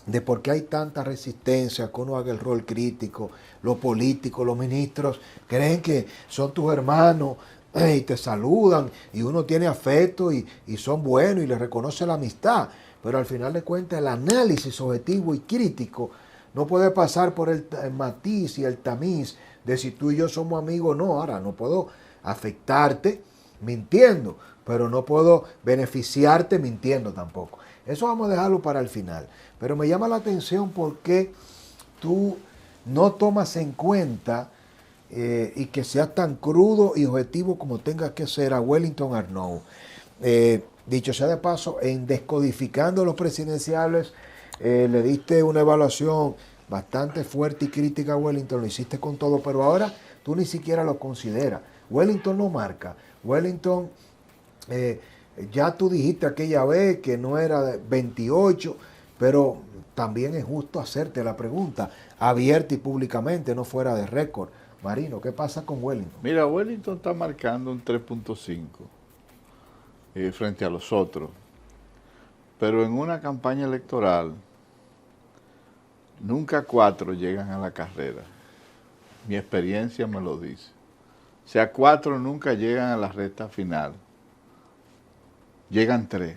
de por qué hay tanta resistencia, que uno haga el rol crítico, los políticos, los ministros, creen que son tus hermanos y te saludan y uno tiene afecto y son buenos y les reconoce la amistad. Pero al final de cuentas el análisis objetivo y crítico no puede pasar por el matiz y el tamiz de si tú y yo somos amigos o no. Ahora, no puedo afectarte mintiendo, pero no puedo beneficiarte mintiendo tampoco. Eso vamos a dejarlo para el final. Pero me llama la atención porque tú no tomas en cuenta y que seas tan crudo y objetivo como tengas que ser a Wellington Arnaud. Dicho sea de paso, en Descodificando los Presidenciables, le diste una evaluación bastante fuerte y crítica a Wellington, lo hiciste con todo, pero ahora tú ni siquiera lo consideras. Wellington no marca. Wellington, ya tú dijiste aquella vez que no era de 28, pero también es justo hacerte la pregunta, abierta y públicamente, no fuera de récord. Marino, ¿qué pasa con Wellington? Mira, Wellington está marcando un 3.5 frente a los otros, pero en una campaña electoral nunca 4 llegan a la carrera. Mi experiencia me lo dice. O sea, 4 nunca llegan a la recta final. Llegan 3,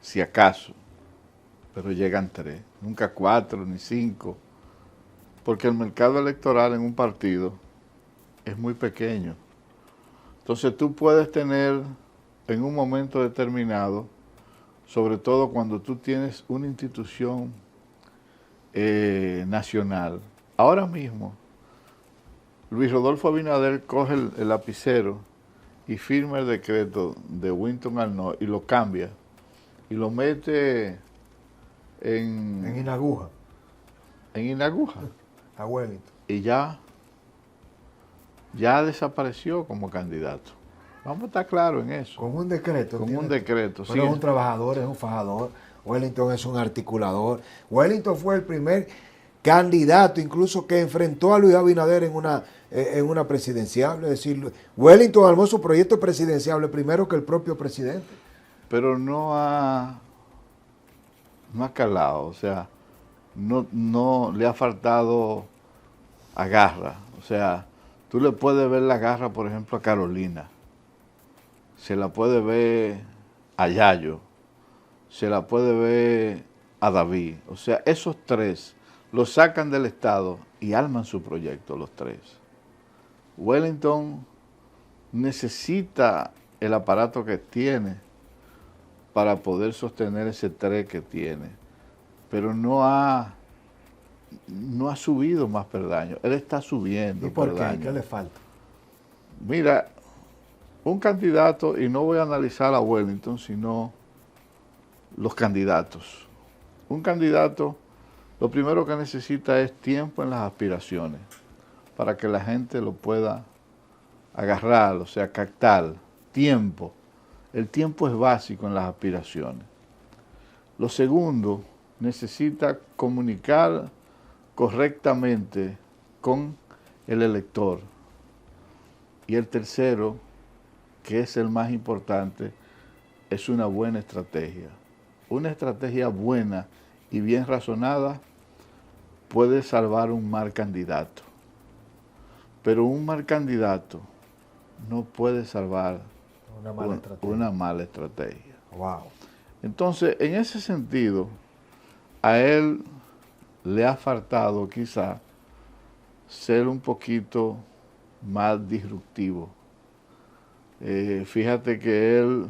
si acaso, pero llegan 3. Nunca 4 ni 5, porque el mercado electoral en un partido es muy pequeño. Entonces tú puedes tener en un momento determinado, sobre todo cuando tú tienes una institución nacional. Ahora mismo, Luis Rodolfo Abinader coge el lapicero y firma el decreto de Wellington Arnaud y lo cambia y lo mete en Inaguja. En Inaguja. A Wellington. Y ya desapareció como candidato. Vamos a estar claros en eso. Con un decreto. Con un decreto. Pero sí, es un trabajador, es un fajador. Wellington es un articulador. Wellington fue el primer candidato incluso que enfrentó a Luis Abinader en una presidenciable. Es decir, Wellington armó su proyecto presidenciable primero que el propio presidente. Pero no ha calado, o sea, no le ha faltado agarra. O sea, tú le puedes ver la garra, por ejemplo, a Carolina. Se la puede ver a Yayo. Se la puede ver a David. O sea, esos 3 los sacan del Estado y arman su proyecto, los 3. Wellington necesita el aparato que tiene para poder sostener ese 3 que tiene, pero no ha subido más peldaños. Él está subiendo. ¿Y por qué? ¿Qué le falta? Mira, un candidato, y no voy a analizar a Wellington, sino los candidatos. Un candidato, lo primero que necesita es tiempo en las aspiraciones, para que la gente lo pueda agarrar, o sea, captar, tiempo. El tiempo es básico en las aspiraciones. Lo segundo, necesita comunicar correctamente con el elector. Y el tercero, que es el más importante, es una buena estrategia. Una estrategia buena y bien razonada puede salvar un mal candidato. Pero un mal candidato no puede salvar una mala estrategia. Wow. Entonces, en ese sentido, a él le ha faltado quizá ser un poquito más disruptivo. Fíjate que él,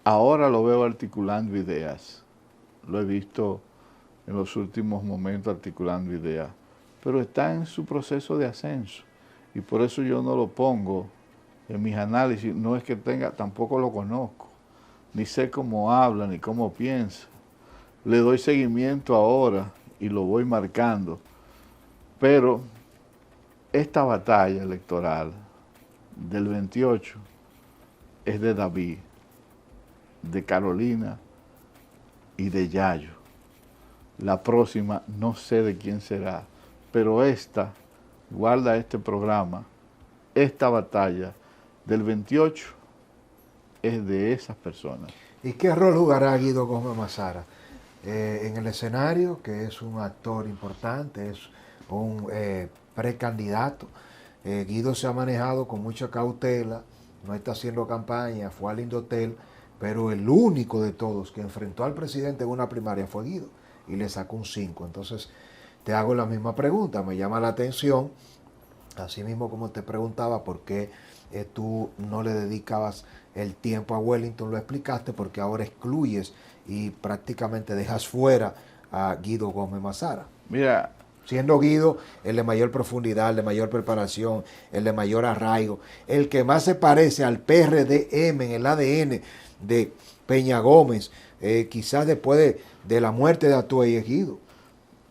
ahora lo veo articulando ideas. Lo he visto en los últimos momentos articulando ideas. Pero está en su proceso de ascenso. Y por eso yo no lo pongo en mis análisis. No es que tenga, tampoco lo conozco. Ni sé cómo habla, ni cómo piensa. Le doy seguimiento ahora y lo voy marcando. Pero esta batalla electoral del 28 es de David, de Carolina y de Yayo. La próxima no sé de quién será, pero esta, guarda este programa, esta batalla del 28 es de esas personas. ¿Y qué rol jugará Guido Gómez Mazara en el escenario, que es un actor importante, es un precandidato? Guido se ha manejado con mucha cautela, no está haciendo campaña, fue al Indotel, pero el único de todos que enfrentó al presidente en una primaria fue Guido y le sacó un 5. Entonces te hago la misma pregunta, me llama la atención, así mismo como te preguntaba por qué tú no le dedicabas el tiempo a Wellington, lo explicaste, porque ahora excluyes y prácticamente dejas fuera a Guido Gómez Mazara. Mira, siendo Guido el de mayor profundidad, el de mayor preparación, el de mayor arraigo, el que más se parece al PRDM en el ADN de Peña Gómez, quizás después de la muerte de Atuey, es Guido.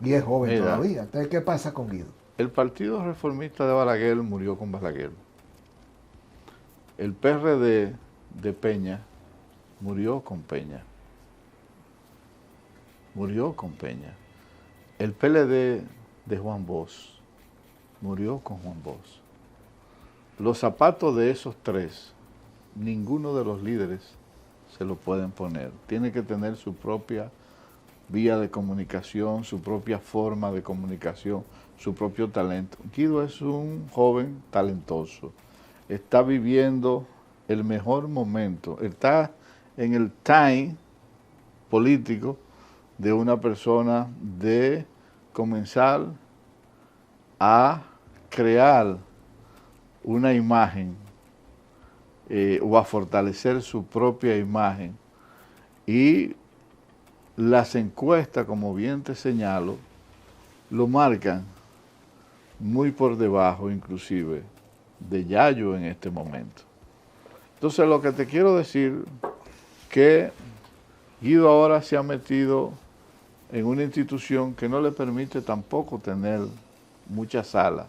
Y es joven todavía. Entonces, ¿qué pasa con Guido? El Partido Reformista de Balaguer murió con Balaguer. El PRD de Peña murió con Peña. Murió con Peña. El PLD de Juan Bosch murió con Juan Bosch. Los zapatos de esos tres, ninguno de los líderes se lo pueden poner. Tiene que tener su propia vía de comunicación, su propia forma de comunicación, su propio talento. Guido es un joven talentoso. Está viviendo el mejor momento. Está en el time político de una persona de comenzar a crear una imagen o a fortalecer su propia imagen. Y las encuestas, como bien te señalo, lo marcan muy por debajo inclusive de Yayo en este momento. Entonces lo que te quiero decir que Guido ahora se ha metido en una institución que no le permite tampoco tener mucha sala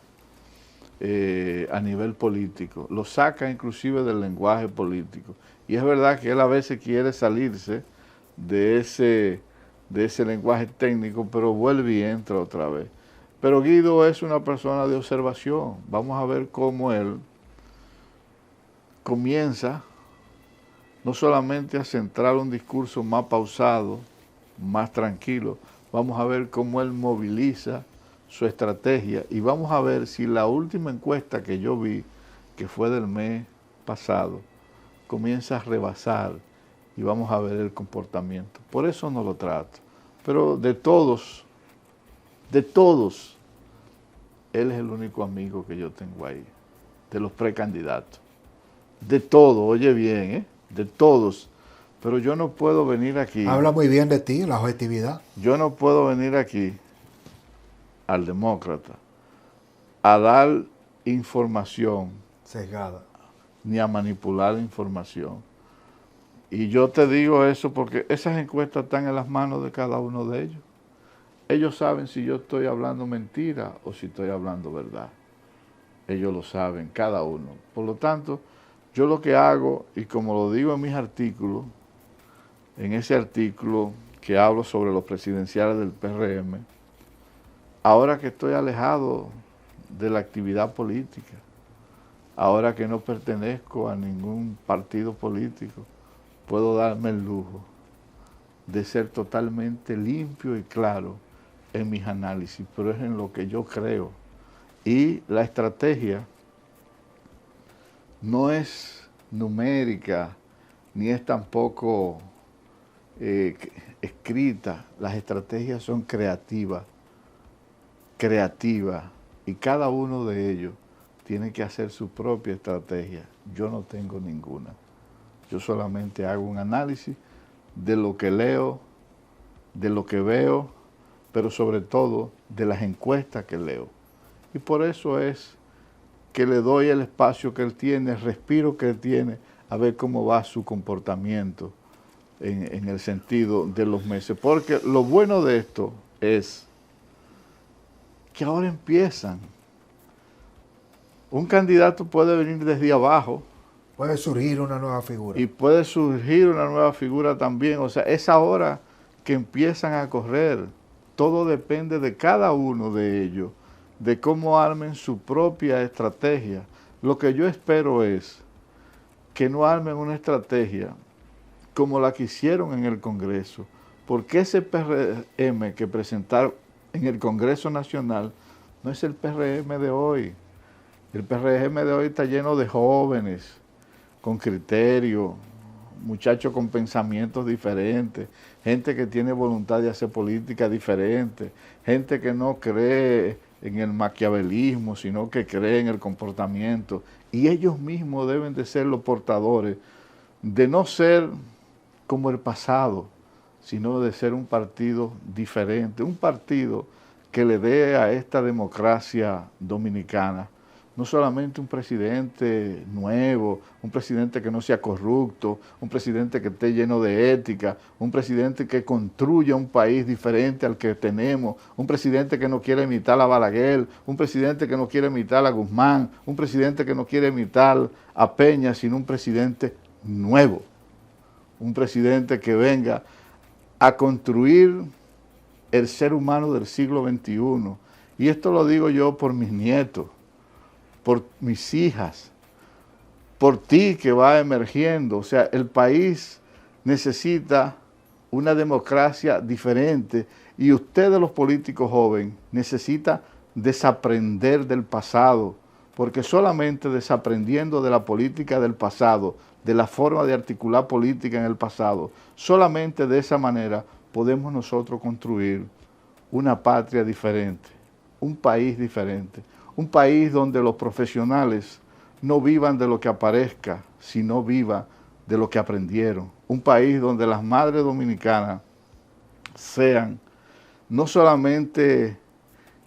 a nivel político. Lo saca inclusive del lenguaje político. Y es verdad que él a veces quiere salirse de ese lenguaje técnico, pero vuelve y entra otra vez. Pero Guido es una persona de observación. Vamos a ver cómo él comienza no solamente a centrar un discurso más pausado, más tranquilo, vamos a ver cómo él moviliza su estrategia y vamos a ver si la última encuesta que yo vi, que fue del mes pasado, comienza a rebasar y vamos a ver el comportamiento. Por eso no lo trato. Pero de todos, él es el único amigo que yo tengo ahí, de los precandidatos. De todo, oye bien, de todos. Pero yo no puedo venir aquí. Habla muy bien de ti, la objetividad. Yo no puedo venir aquí al Demócrata a dar información sesgada. ni a manipular la información. Y yo te digo eso porque esas encuestas están en las manos de cada uno de ellos. Ellos saben si yo estoy hablando mentira o si estoy hablando verdad. Ellos lo saben, cada uno. Por lo tanto, yo lo que hago, y como lo digo en mis artículos, en ese artículo que hablo sobre los presidenciales del PRM, ahora que estoy alejado de la actividad política, ahora que no pertenezco a ningún partido político, puedo darme el lujo de ser totalmente limpio y claro en mis análisis, pero es en lo que yo creo. Y la estrategia no es numérica, ni es tampoco escrita. Las estrategias son creativas, y cada uno de ellos tiene que hacer su propia estrategia. Yo no tengo ninguna. Yo solamente hago un análisis de lo que leo, de lo que veo, pero sobre todo de las encuestas que leo. Y por eso es que le doy el espacio que él tiene, el respiro que él tiene, a ver cómo va su comportamiento en el sentido de los meses. Porque lo bueno de esto es que ahora empiezan. Un candidato puede venir desde abajo. Puede surgir una nueva figura. Y puede surgir una nueva figura también. O sea, es ahora que empiezan a correr. Todo depende de cada uno de ellos, de cómo armen su propia estrategia. Lo que yo espero es que no armen una estrategia como la que hicieron en el Congreso, porque ese PRM que presentaron en el Congreso Nacional no es el PRM de hoy. El PRM de hoy está lleno de jóvenes, con criterio, muchachos con pensamientos diferentes, gente que tiene voluntad de hacer política diferente, gente que no cree en el maquiavelismo, sino que cree en el comportamiento. Y ellos mismos deben de ser los portadores de no ser como el pasado, sino de ser un partido diferente, un partido que le dé a esta democracia dominicana no solamente un presidente nuevo, un presidente que no sea corrupto, un presidente que esté lleno de ética, un presidente que construya un país diferente al que tenemos, un presidente que no quiere imitar a Balaguer, un presidente que no quiere imitar a Guzmán, un presidente que no quiere imitar a Peña, sino un presidente nuevo, un presidente que venga a construir el ser humano del siglo XXI. Y esto lo digo yo por mis nietos, por mis hijas, por ti que va emergiendo. O sea, el país necesita una democracia diferente y ustedes los políticos jóvenes necesitan desaprender del pasado, porque solamente desaprendiendo de la política del pasado, de la forma de articular política en el pasado, solamente de esa manera podemos nosotros construir una patria diferente, un país diferente. Un país donde los profesionales no vivan de lo que aparezca, sino vivan de lo que aprendieron. Un país donde las madres dominicanas sean no solamente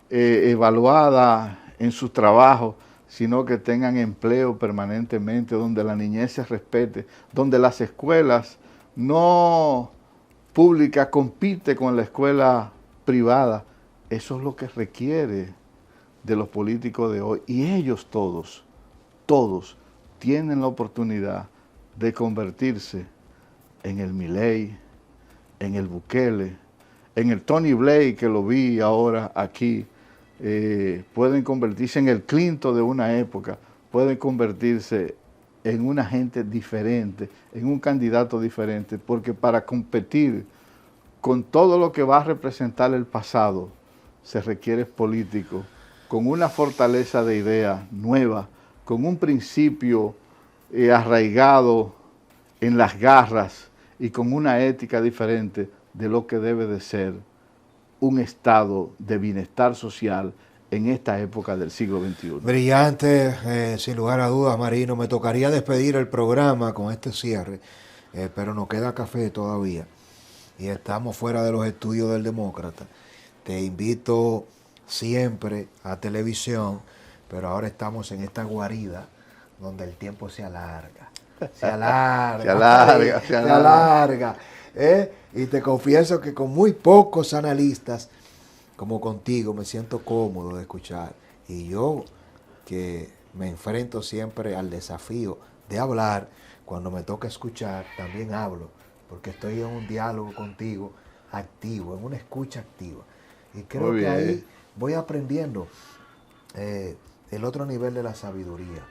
evaluadas en sus trabajos, sino que tengan empleo permanentemente, donde la niñez se respete, donde las escuelas no públicas compiten con la escuela privada. Eso es lo que requiere de los políticos de hoy, y ellos todos tienen la oportunidad de convertirse en el Milei, en el Bukele, en el Tony Blair, que lo vi ahora aquí, pueden convertirse en el Clinton de una época, pueden convertirse en una gente diferente, en un candidato diferente, porque para competir con todo lo que va a representar el pasado, se requiere político con una fortaleza de idea nueva, con un principio arraigado en las garras y con una ética diferente de lo que debe de ser un estado de bienestar social en esta época del siglo XXI. Brillante, sin lugar a dudas, Marino. Me tocaría despedir el programa con este cierre, pero nos queda café todavía y estamos fuera de los estudios del Demócrata. Te invito siempre a televisión, pero ahora estamos en esta guarida donde el tiempo se alarga. Se alarga. Se alarga, se alarga. Y te confieso que con muy pocos analistas, como contigo, me siento cómodo de escuchar. Y yo, que me enfrento siempre al desafío de hablar, cuando me toca escuchar, también hablo, porque estoy en un diálogo contigo activo, en una escucha activa. Y creo que ahí voy aprendiendo el otro nivel de la sabiduría.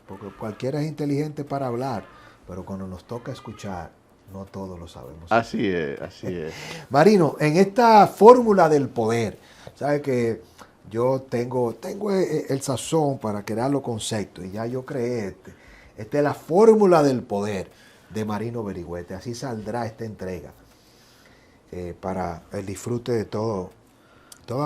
Porque cualquiera es inteligente para hablar, pero cuando nos toca escuchar, no todos lo sabemos. Así es, así es. Marino, en esta fórmula del poder, ¿sabes que yo tengo el sazón para crear los conceptos? Y ya yo creé este. Esta es la fórmula del poder de Marino Berigüete. Así saldrá esta entrega para el disfrute de toda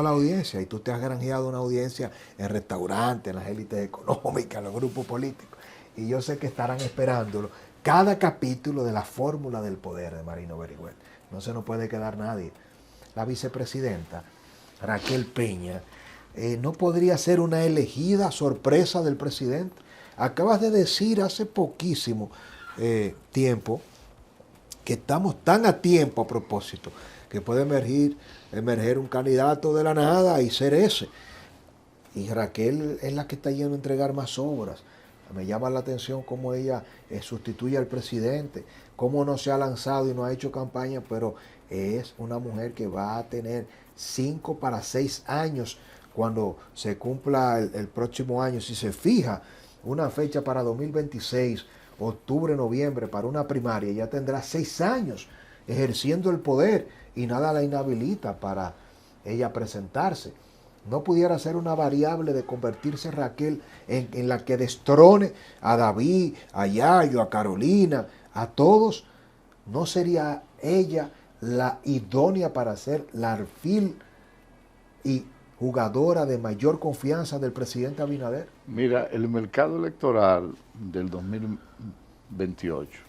la audiencia. Y tú te has granjeado una audiencia en restaurantes, en las élites económicas, en los grupos políticos. Y yo sé que estarán esperándolo. Cada capítulo de la fórmula del poder de Marino Berigüete. No se nos puede quedar nadie. La vicepresidenta Raquel Peña no podría ser una elegida sorpresa del presidente. Acabas de decir hace poquísimo tiempo que estamos tan a tiempo a propósito que puede emerger un candidato de la nada y ser ese. Y Raquel es la que está yendo a entregar más obras. Me llama la atención cómo ella sustituye al presidente, cómo no se ha lanzado y no ha hecho campaña, pero es una mujer que va a tener 5 para 6 años cuando se cumpla el próximo año. Si se fija una fecha para 2026, octubre, noviembre, para una primaria, ya tendrá 6 años ejerciendo el poder y nada la inhabilita para ella presentarse. No pudiera ser una variable de convertirse Raquel en la que destrone a David, a Yayo, a Carolina, a todos. ¿No sería ella la idónea para ser la alfil y jugadora de mayor confianza del presidente Abinader? Mira, el mercado electoral del 2028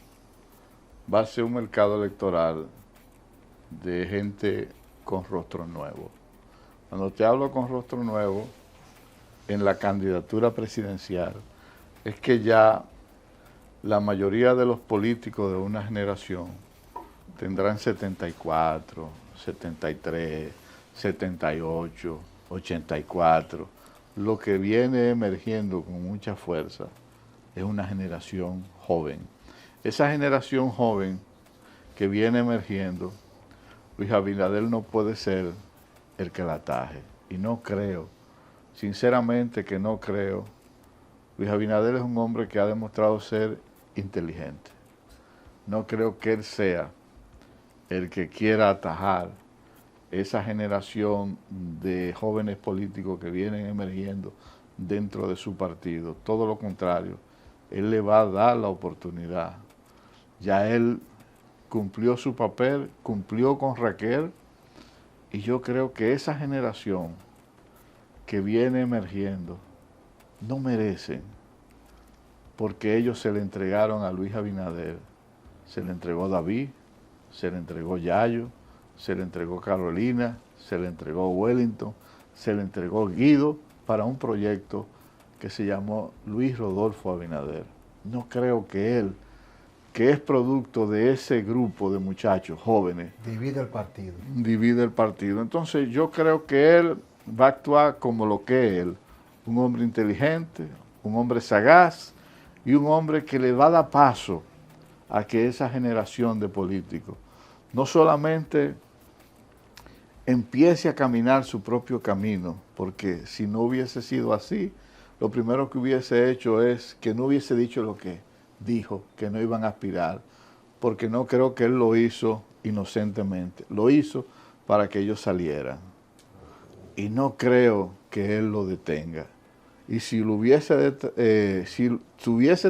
va a ser un mercado electoral de gente con rostro nuevo. Cuando te hablo con rostro nuevo en la candidatura presidencial, es que ya la mayoría de los políticos de una generación tendrán 74, 73, 78, 84. Lo que viene emergiendo con mucha fuerza es una generación joven. Esa generación joven que viene emergiendo, Luis Abinader no puede ser el que la ataje. Y no creo, sinceramente que no creo. Luis Abinader es un hombre que ha demostrado ser inteligente. No creo que él sea el que quiera atajar esa generación de jóvenes políticos que vienen emergiendo dentro de su partido. Todo lo contrario, él le va a dar la oportunidad. Ya él cumplió su papel, cumplió con Raquel, y yo creo que esa generación que viene emergiendo no merecen, porque ellos se le entregaron a Luis Abinader, se le entregó David, se le entregó Yayo, se le entregó Carolina, se le entregó Wellington, se le entregó Guido para un proyecto que se llamó Luis Rodolfo Abinader. No creo que él, que es producto de ese grupo de muchachos jóvenes, divide el partido. Divide el partido. Entonces yo creo que él va a actuar como lo que es él, un hombre inteligente, un hombre sagaz y un hombre que le va a dar paso a que esa generación de políticos no solamente empiece a caminar su propio camino, porque si no hubiese sido así, lo primero que hubiese hecho es que no hubiese dicho lo que dijo, que no iban a aspirar, porque no creo que él lo hizo inocentemente, lo hizo para que ellos salieran. Y no creo que él lo detenga. Y si hubiese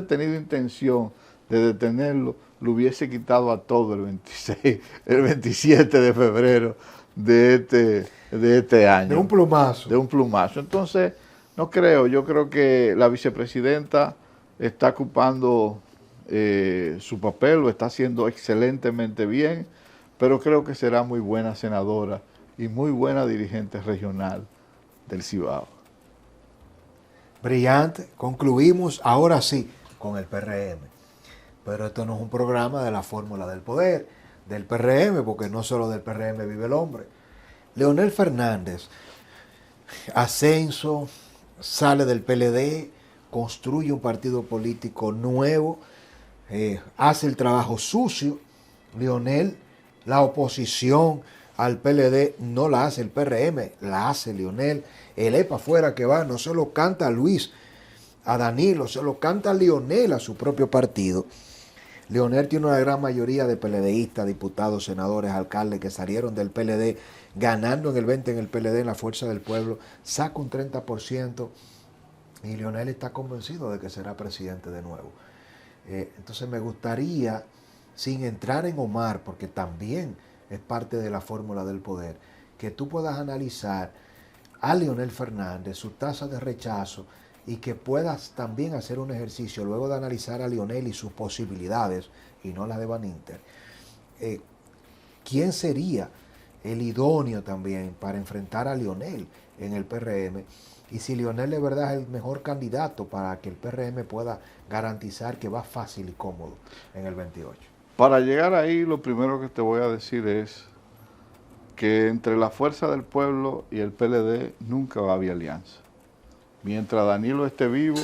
tenido intención de detenerlo, lo hubiese quitado a todo el 27 de febrero de este año. De un plumazo. De un plumazo. Entonces, no creo. Yo creo que la vicepresidenta está ocupando su papel, lo está haciendo excelentemente bien, pero creo que será muy buena senadora y muy buena dirigente regional del Cibao. Brillante. Concluimos ahora sí con el PRM. Pero esto no es un programa de la fórmula del poder, del PRM, porque no solo del PRM vive el hombre. Leonel Fernández, ascenso, sale del PLD, construye un partido político nuevo, hace el trabajo sucio. Leonel, la oposición al PLD no la hace el PRM, la hace Leonel. El EPA fuera que va, no se lo canta a Luis, a Danilo, se lo canta a Leonel, a su propio partido. Leonel tiene una gran mayoría de PLDistas, diputados, senadores, alcaldes que salieron del PLD, ganando en el 20 en el PLD, en la Fuerza del Pueblo, saca un 30% y Leonel está convencido de que será presidente de nuevo. Entonces me gustaría, sin entrar en Omar, porque también es parte de la fórmula del poder, que tú puedas analizar a Leonel Fernández, su tasa de rechazo, y que puedas también hacer un ejercicio luego de analizar a Leonel y sus posibilidades, y no las de Van Inter. ¿Quién sería el idóneo también para enfrentar a Leonel en el PRM? Y si Leonel de verdad es el mejor candidato para que el PRM pueda garantizar que va fácil y cómodo en el 28. Para llegar ahí, lo primero que te voy a decir es que entre la Fuerza del Pueblo y el PLD nunca va a haber alianza. Mientras Danilo esté vivo,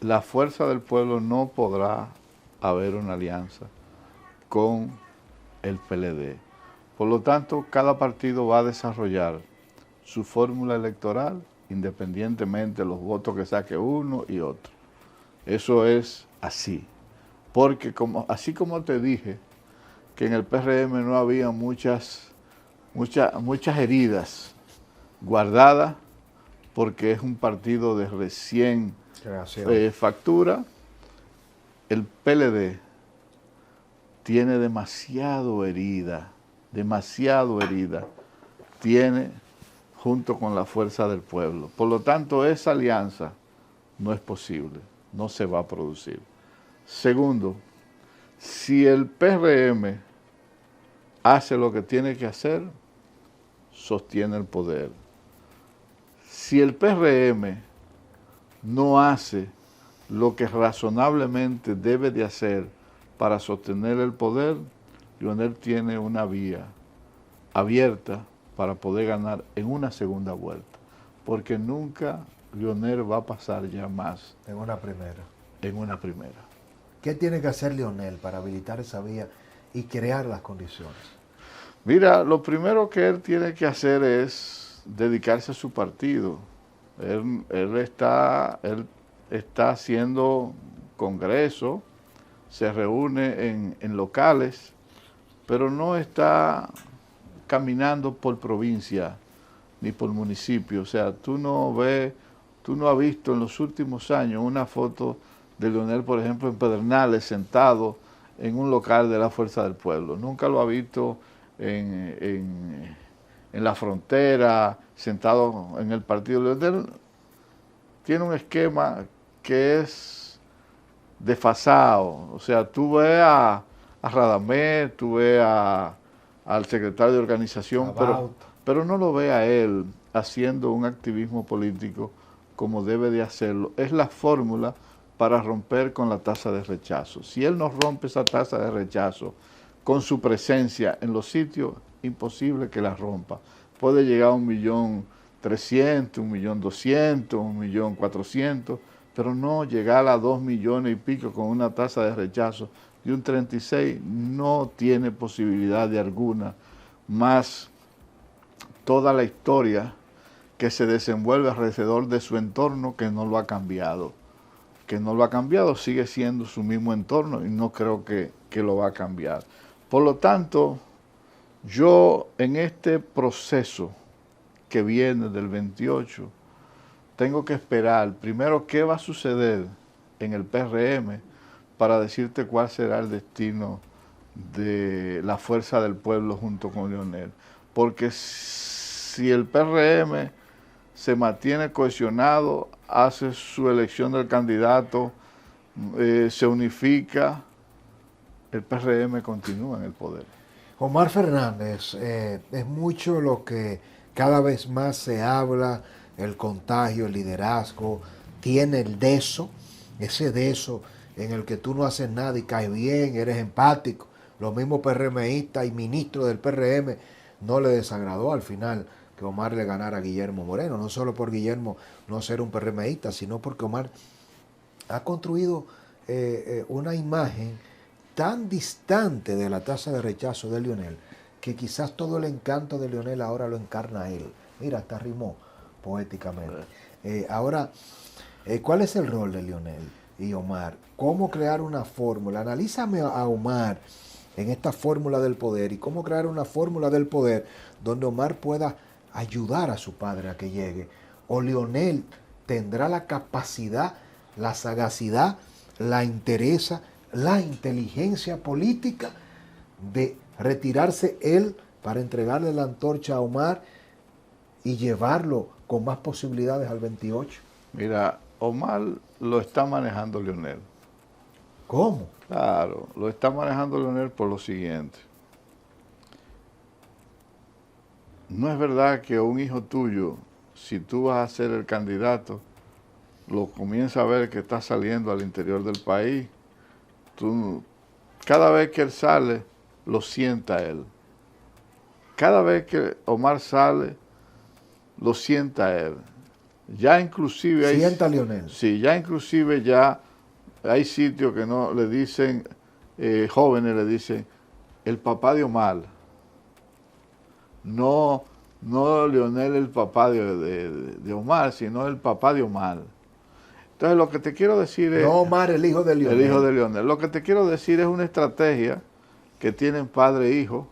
la Fuerza del Pueblo no podrá haber una alianza con el PLD. Por lo tanto, cada partido va a desarrollar su fórmula electoral independientemente de los votos que saque uno y otro. Eso es así. Porque así como te dije que en el PRM no había muchas heridas guardadas porque es un partido de recién factura, el PLD tiene demasiado herida, tiene junto con la Fuerza del Pueblo. Por lo tanto, esa alianza no es posible, no se va a producir. Segundo, si el PRM hace lo que tiene que hacer, sostiene el poder. Si el PRM no hace lo que razonablemente debe de hacer para sostener el poder, Leonel tiene una vía abierta para poder ganar en una segunda vuelta, porque nunca Leonel va a pasar ya más en una primera. ¿Qué tiene que hacer Leonel para habilitar esa vía y crear las condiciones? Mira, lo primero que él tiene que hacer es dedicarse a su partido. Él está haciendo congreso, se reúne en locales, pero no está caminando por provincia ni por municipio. O sea, tú no has visto en los últimos años una foto de Leonel, por ejemplo, en Pedernales, sentado en un local de la Fuerza del Pueblo. Nunca lo ha visto en la frontera, sentado en el partido. Leonel tiene un esquema que es desfasado. O sea, tú ves a Radamés, tú ves al secretario de organización, pero no lo ves a él haciendo un activismo político como debe de hacerlo. Es la fórmula para romper con la tasa de rechazo. Si él no rompe esa tasa de rechazo con su presencia en los sitios, imposible que la rompa. Puede llegar a 1.300.000, 1.200.000, 1.400.000, pero no llegar a 2 millones y pico con una tasa de rechazo de un 36, no tiene posibilidad de alguna, más toda la historia que se desenvuelve alrededor de su entorno que no lo ha cambiado. Sigue siendo su mismo entorno y no creo que lo va a cambiar. Por lo tanto, yo en este proceso que viene del 28, tengo que esperar primero qué va a suceder en el PRM para decirte cuál será el destino de la Fuerza del Pueblo junto con Leonel. Porque si el PRM se mantiene cohesionado, hace su elección del candidato, se unifica, el PRM continúa en el poder. Omar Fernández, es mucho lo que cada vez más se habla el contagio, el liderazgo, tiene el deso, ese deso en el que tú no haces nada y caes bien, eres empático. Los mismos PRMistas y ministros del PRM no le desagradó al final que Omar le ganara a Guillermo Moreno, no solo por Guillermo no ser un PRMista, sino porque Omar ha construido una imagen tan distante de la tasa de rechazo de Leonel, que quizás todo el encanto de Leonel ahora lo encarna él. Mira, hasta rimó poéticamente. Ahora, ¿cuál es el rol de Leonel y Omar? ¿Cómo crear una fórmula? Analízame a Omar en esta fórmula del poder y cómo crear una fórmula del poder donde Omar pueda ayudar a su padre a que llegue. O Leonel tendrá la capacidad, la sagacidad, la entereza, la inteligencia política de retirarse él para entregarle la antorcha a Omar y llevarlo con más posibilidades al 28. Mira, Omar lo está manejando Leonel. ¿Cómo? Claro, lo está manejando Leonel por lo siguiente. No es verdad que un hijo tuyo, si tú vas a ser el candidato, lo comienza a ver que está saliendo al interior del país. Cada vez que él sale, lo sienta él. Cada vez que Omar sale, lo sienta él. Ya inclusive hay... Sienta a Leonel. Sí, ya inclusive ya hay sitios que no le dicen, jóvenes le dicen, el papá de Omar. No Leonel el papá de Omar, sino el papá de Omar. Entonces lo que te quiero decir es... No Omar, el hijo de Leonel. El hijo de Leonel. Lo que te quiero decir es una estrategia que tienen padre e hijo,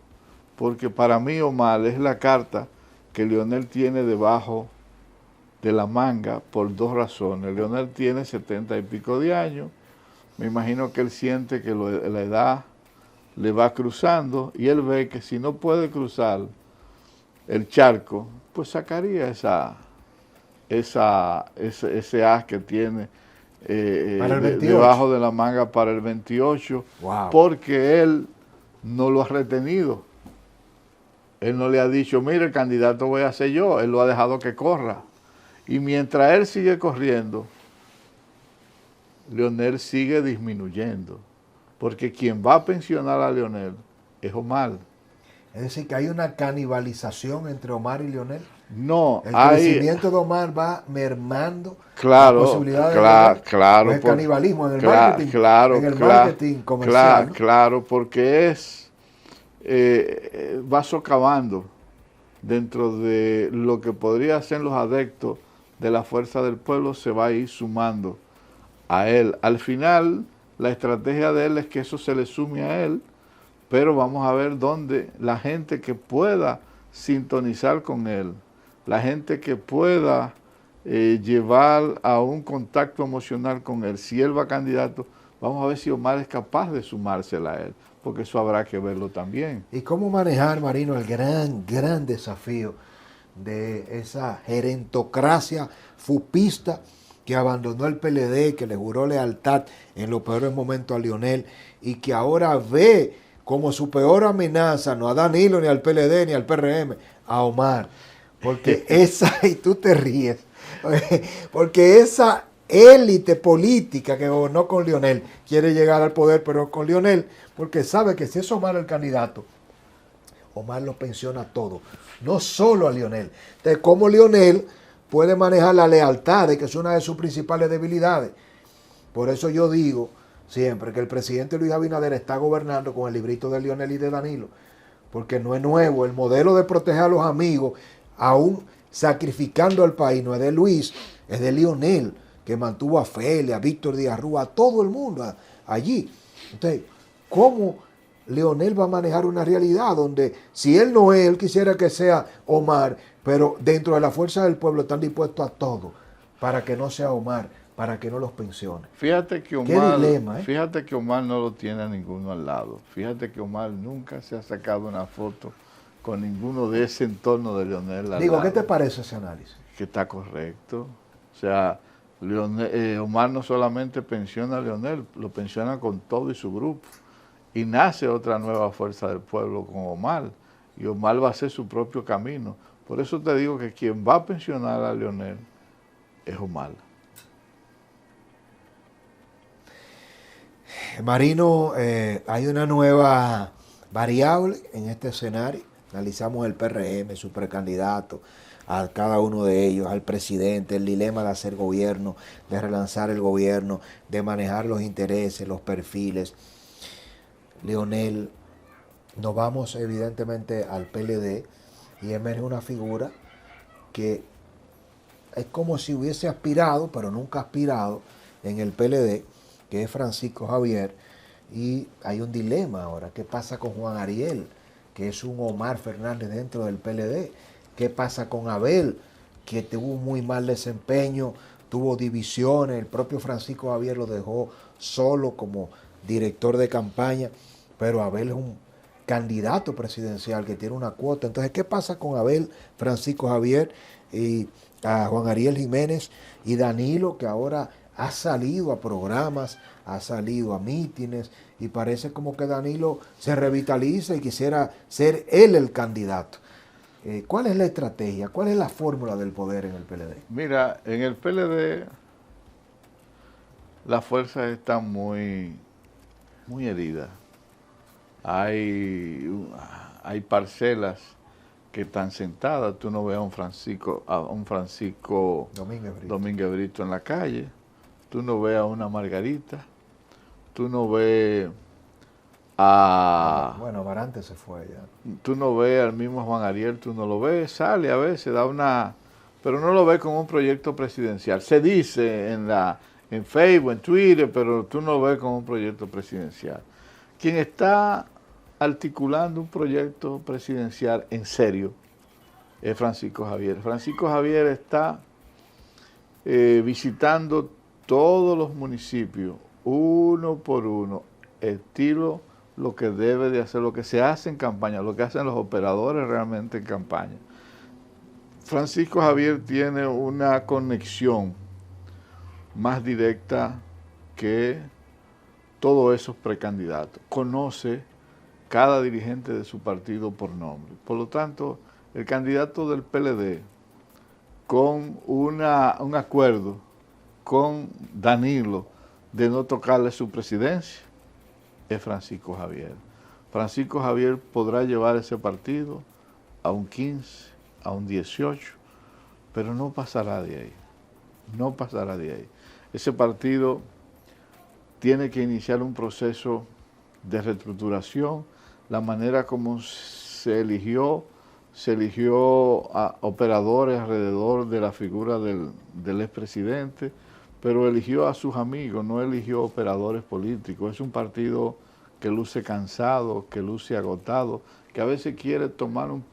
porque para mí Omar es la carta que Leonel tiene debajo de la manga por dos razones. Leonel tiene 70 y pico de años, me imagino que él siente que la edad le va cruzando y él ve que si no puede cruzar el charco, pues sacaría ese as que tiene debajo de la manga para el 28, wow, porque él no lo ha retenido. Él no le ha dicho, mire, el candidato voy a ser yo, él lo ha dejado que corra. Y mientras él sigue corriendo, Leonel sigue disminuyendo, porque quien va a pensionar a Leonel es Omar. Es decir, que hay una canibalización entre Omar y Leonel. No, el crecimiento de Omar va mermando la posibilidad de Leonel. Claro, pues canibalismo en el marketing comercial. Claro, ¿no? claro, porque va socavando dentro de lo que podría ser los adeptos de la fuerza del pueblo, se va a ir sumando a él. Al final, la estrategia de él es que eso se le sume a él, pero vamos a ver dónde la gente que pueda sintonizar con él, la gente que pueda llevar a un contacto emocional con él, si él va candidato, vamos a ver si Omar es capaz de sumársela a él, porque eso habrá que verlo también. ¿Y cómo manejar, Marino, el gran desafío de esa gerentocracia fupista que abandonó el PLD, que le juró lealtad en los peores momentos a Leonel y que ahora ve como su peor amenaza, no a Danilo, ni al PLD, ni al PRM, a Omar? Porque y tú te ríes, porque esa élite política que gobernó con Leonel quiere llegar al poder, pero con Leonel, porque sabe que si es Omar el candidato, Omar lo pensiona todo, no solo a Leonel. Entonces, ¿cómo Leonel puede manejar la lealtad, que es una de sus principales debilidades? Por eso yo digo siempre que el presidente Luis Abinader está gobernando con el librito de Leonel y de Danilo, porque no es nuevo. El modelo de proteger a los amigos, aún sacrificando al país, no es de Luis, es de Leonel, que mantuvo a Félix, a Víctor Díaz Rúa, a todo el mundo allí. Entonces, ¿cómo Leonel va a manejar una realidad donde si él no es, él quisiera que sea Omar, pero dentro de la fuerza del pueblo están dispuestos a todo para que no sea Omar, para que no los pensione? Fíjate que Omar, qué dilema, ¿eh? Fíjate que Omar no lo tiene a ninguno al lado. Fíjate que Omar nunca se ha sacado una foto con ninguno de ese entorno de Leonel al lado. ¿Qué te parece ese análisis? Que está correcto. O sea, Omar no solamente pensiona a Leonel, lo pensiona con todo y su grupo. Y nace otra nueva fuerza del pueblo con Omar. Y Omar va a hacer su propio camino. Por eso te digo que quien va a pensionar a Leonel es Humala. Marino, hay una nueva variable en este escenario. Analizamos el PRM, su precandidato, a cada uno de ellos, al presidente, el dilema de hacer gobierno, de relanzar el gobierno, de manejar los intereses, los perfiles. Leonel, nos vamos evidentemente al PLD y emerge una figura que es como si hubiese aspirado, pero nunca aspirado en el PLD, que es Francisco Javier, y hay un dilema ahora. ¿Qué pasa con Juan Ariel, que es un Omar Fernández dentro del PLD? ¿Qué pasa con Abel, que tuvo un muy mal desempeño, tuvo divisiones, el propio Francisco Javier lo dejó solo como director de campaña, pero Abel es un candidato presidencial que tiene una cuota? Entonces, ¿qué pasa con Abel, Francisco Javier y a Juan Ariel Jiménez y Danilo, que ahora ha salido a programas, ha salido a mítines y parece como que Danilo se revitaliza y quisiera ser él el candidato? ¿Cuál es la estrategia? ¿Cuál es la fórmula del poder en el PLD? Mira, en el PLD las fuerzas están muy heridas. Hay parcelas que están sentadas. Tú no ves a un Francisco Domínguez Brito en la calle. Tú no ves a una Margarita. Tú no ves a... Bueno, Amarante se fue ya. Tú no ves al mismo Juan Ariel, tú no lo ves, sale a veces, da una... Pero no lo ves como un proyecto presidencial. Se dice en Facebook, en Twitter, pero tú no lo ves como un proyecto presidencial. Quien está articulando un proyecto presidencial en serio es Francisco Javier. Francisco Javier está visitando todos los municipios, uno por uno, estilo lo que debe de hacer, lo que se hace en campaña, lo que hacen los operadores realmente en campaña. Francisco Javier tiene una conexión más directa que todos esos precandidatos. Conoce cada dirigente de su partido por nombre. Por lo tanto, el candidato del PLD, con un acuerdo con Danilo de no tocarle su presidencia, es Francisco Javier. Francisco Javier podrá llevar ese partido a un 15, a un 18, pero no pasará de ahí. No pasará de ahí. Ese partido tiene que iniciar un proceso de reestructuración. La manera como se eligió a operadores alrededor de la figura del expresidente, pero eligió a sus amigos, no eligió operadores políticos. Es un partido que luce cansado, que luce agotado, que a veces quiere tomar un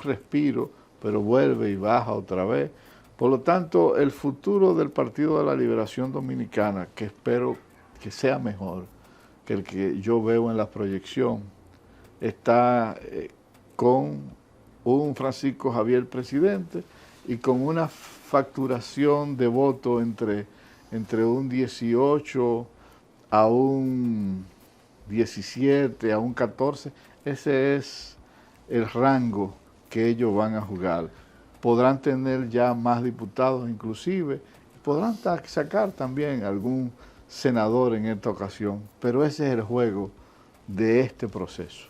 respiro, pero vuelve y baja otra vez. Por lo tanto, el futuro del Partido de la Liberación Dominicana, que espero que sea mejor que el que yo veo en la proyección, está con un Francisco Javier presidente y con una facturación de voto entre un 18 a un 17, a un 14. Ese es el rango que ellos van a jugar. Podrán tener ya más diputados inclusive, podrán sacar también algún senador en esta ocasión, pero ese es el juego de este proceso.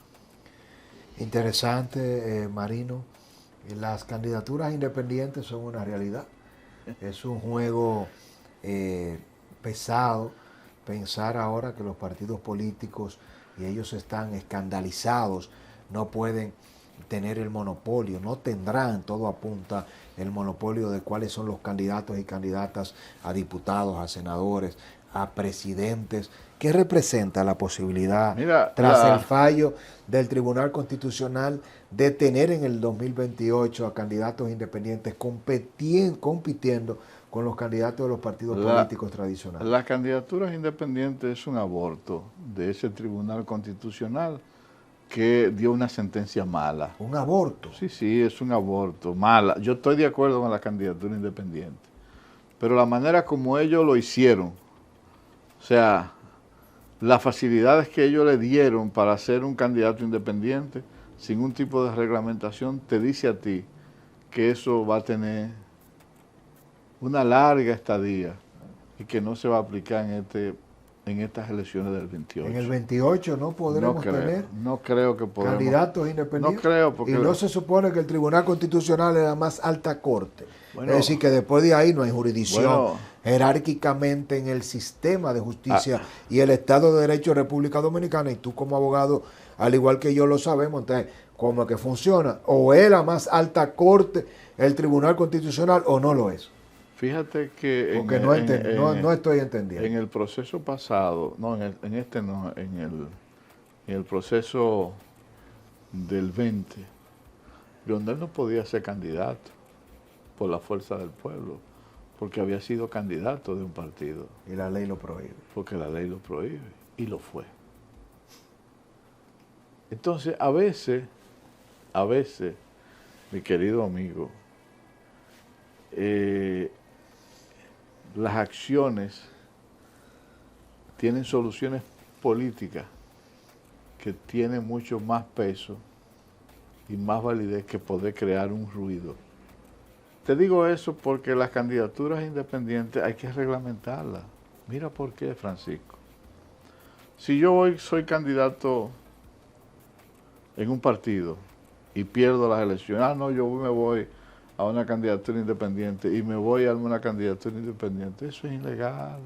Interesante, Marino. Las candidaturas independientes son una realidad. Es un juego pesado pensar ahora que los partidos políticos, y ellos están escandalizados, no pueden tener el monopolio, no tendrán, todo apunta, el monopolio de cuáles son los candidatos y candidatas a diputados, a senadores, a presidentes. ¿Qué representa la posibilidad, tras el fallo del Tribunal Constitucional, de tener en el 2028 a candidatos independientes compitiendo con los candidatos de los partidos políticos tradicionales? Las candidaturas independientes es un aborto de ese Tribunal Constitucional que dio una sentencia mala. ¿Un aborto? Sí, es un aborto, mala. Yo estoy de acuerdo con la candidatura independiente, pero la manera como ellos lo hicieron, o sea, las facilidades que ellos le dieron para ser un candidato independiente, sin un tipo de reglamentación, te dice a ti que eso va a tener una larga estadía y que no se va a aplicar en estas elecciones del 28. En el 28 no podremos tener no creo que podamos, candidatos independientes. No creo, porque y no se supone que el Tribunal Constitucional es la más alta corte. Bueno, es decir, que después de ahí no hay jurisdicción bueno, jerárquicamente en el sistema de justicia y el Estado de Derecho de República Dominicana, y tú como abogado, al igual que yo lo sabemos, entonces, ¿cómo que funciona? O es la más alta corte el Tribunal Constitucional o no lo es. Fíjate que porque no estoy entendiendo. En el proceso pasado, no, en el proceso del 20, Leonel no podía ser candidato por la fuerza del pueblo, porque había sido candidato de un partido. Y la ley lo prohíbe. Porque la ley lo prohíbe, y lo fue. Entonces, a veces, mi querido amigo, las acciones tienen soluciones políticas que tienen mucho más peso y más validez que poder crear un ruido. Te digo eso porque las candidaturas independientes hay que reglamentarlas. Mira por qué, Francisco. Si yo hoy soy candidato en un partido y pierdo las elecciones, no, yo me voy a una candidatura independiente y me voy a una candidatura independiente, eso es ilegal,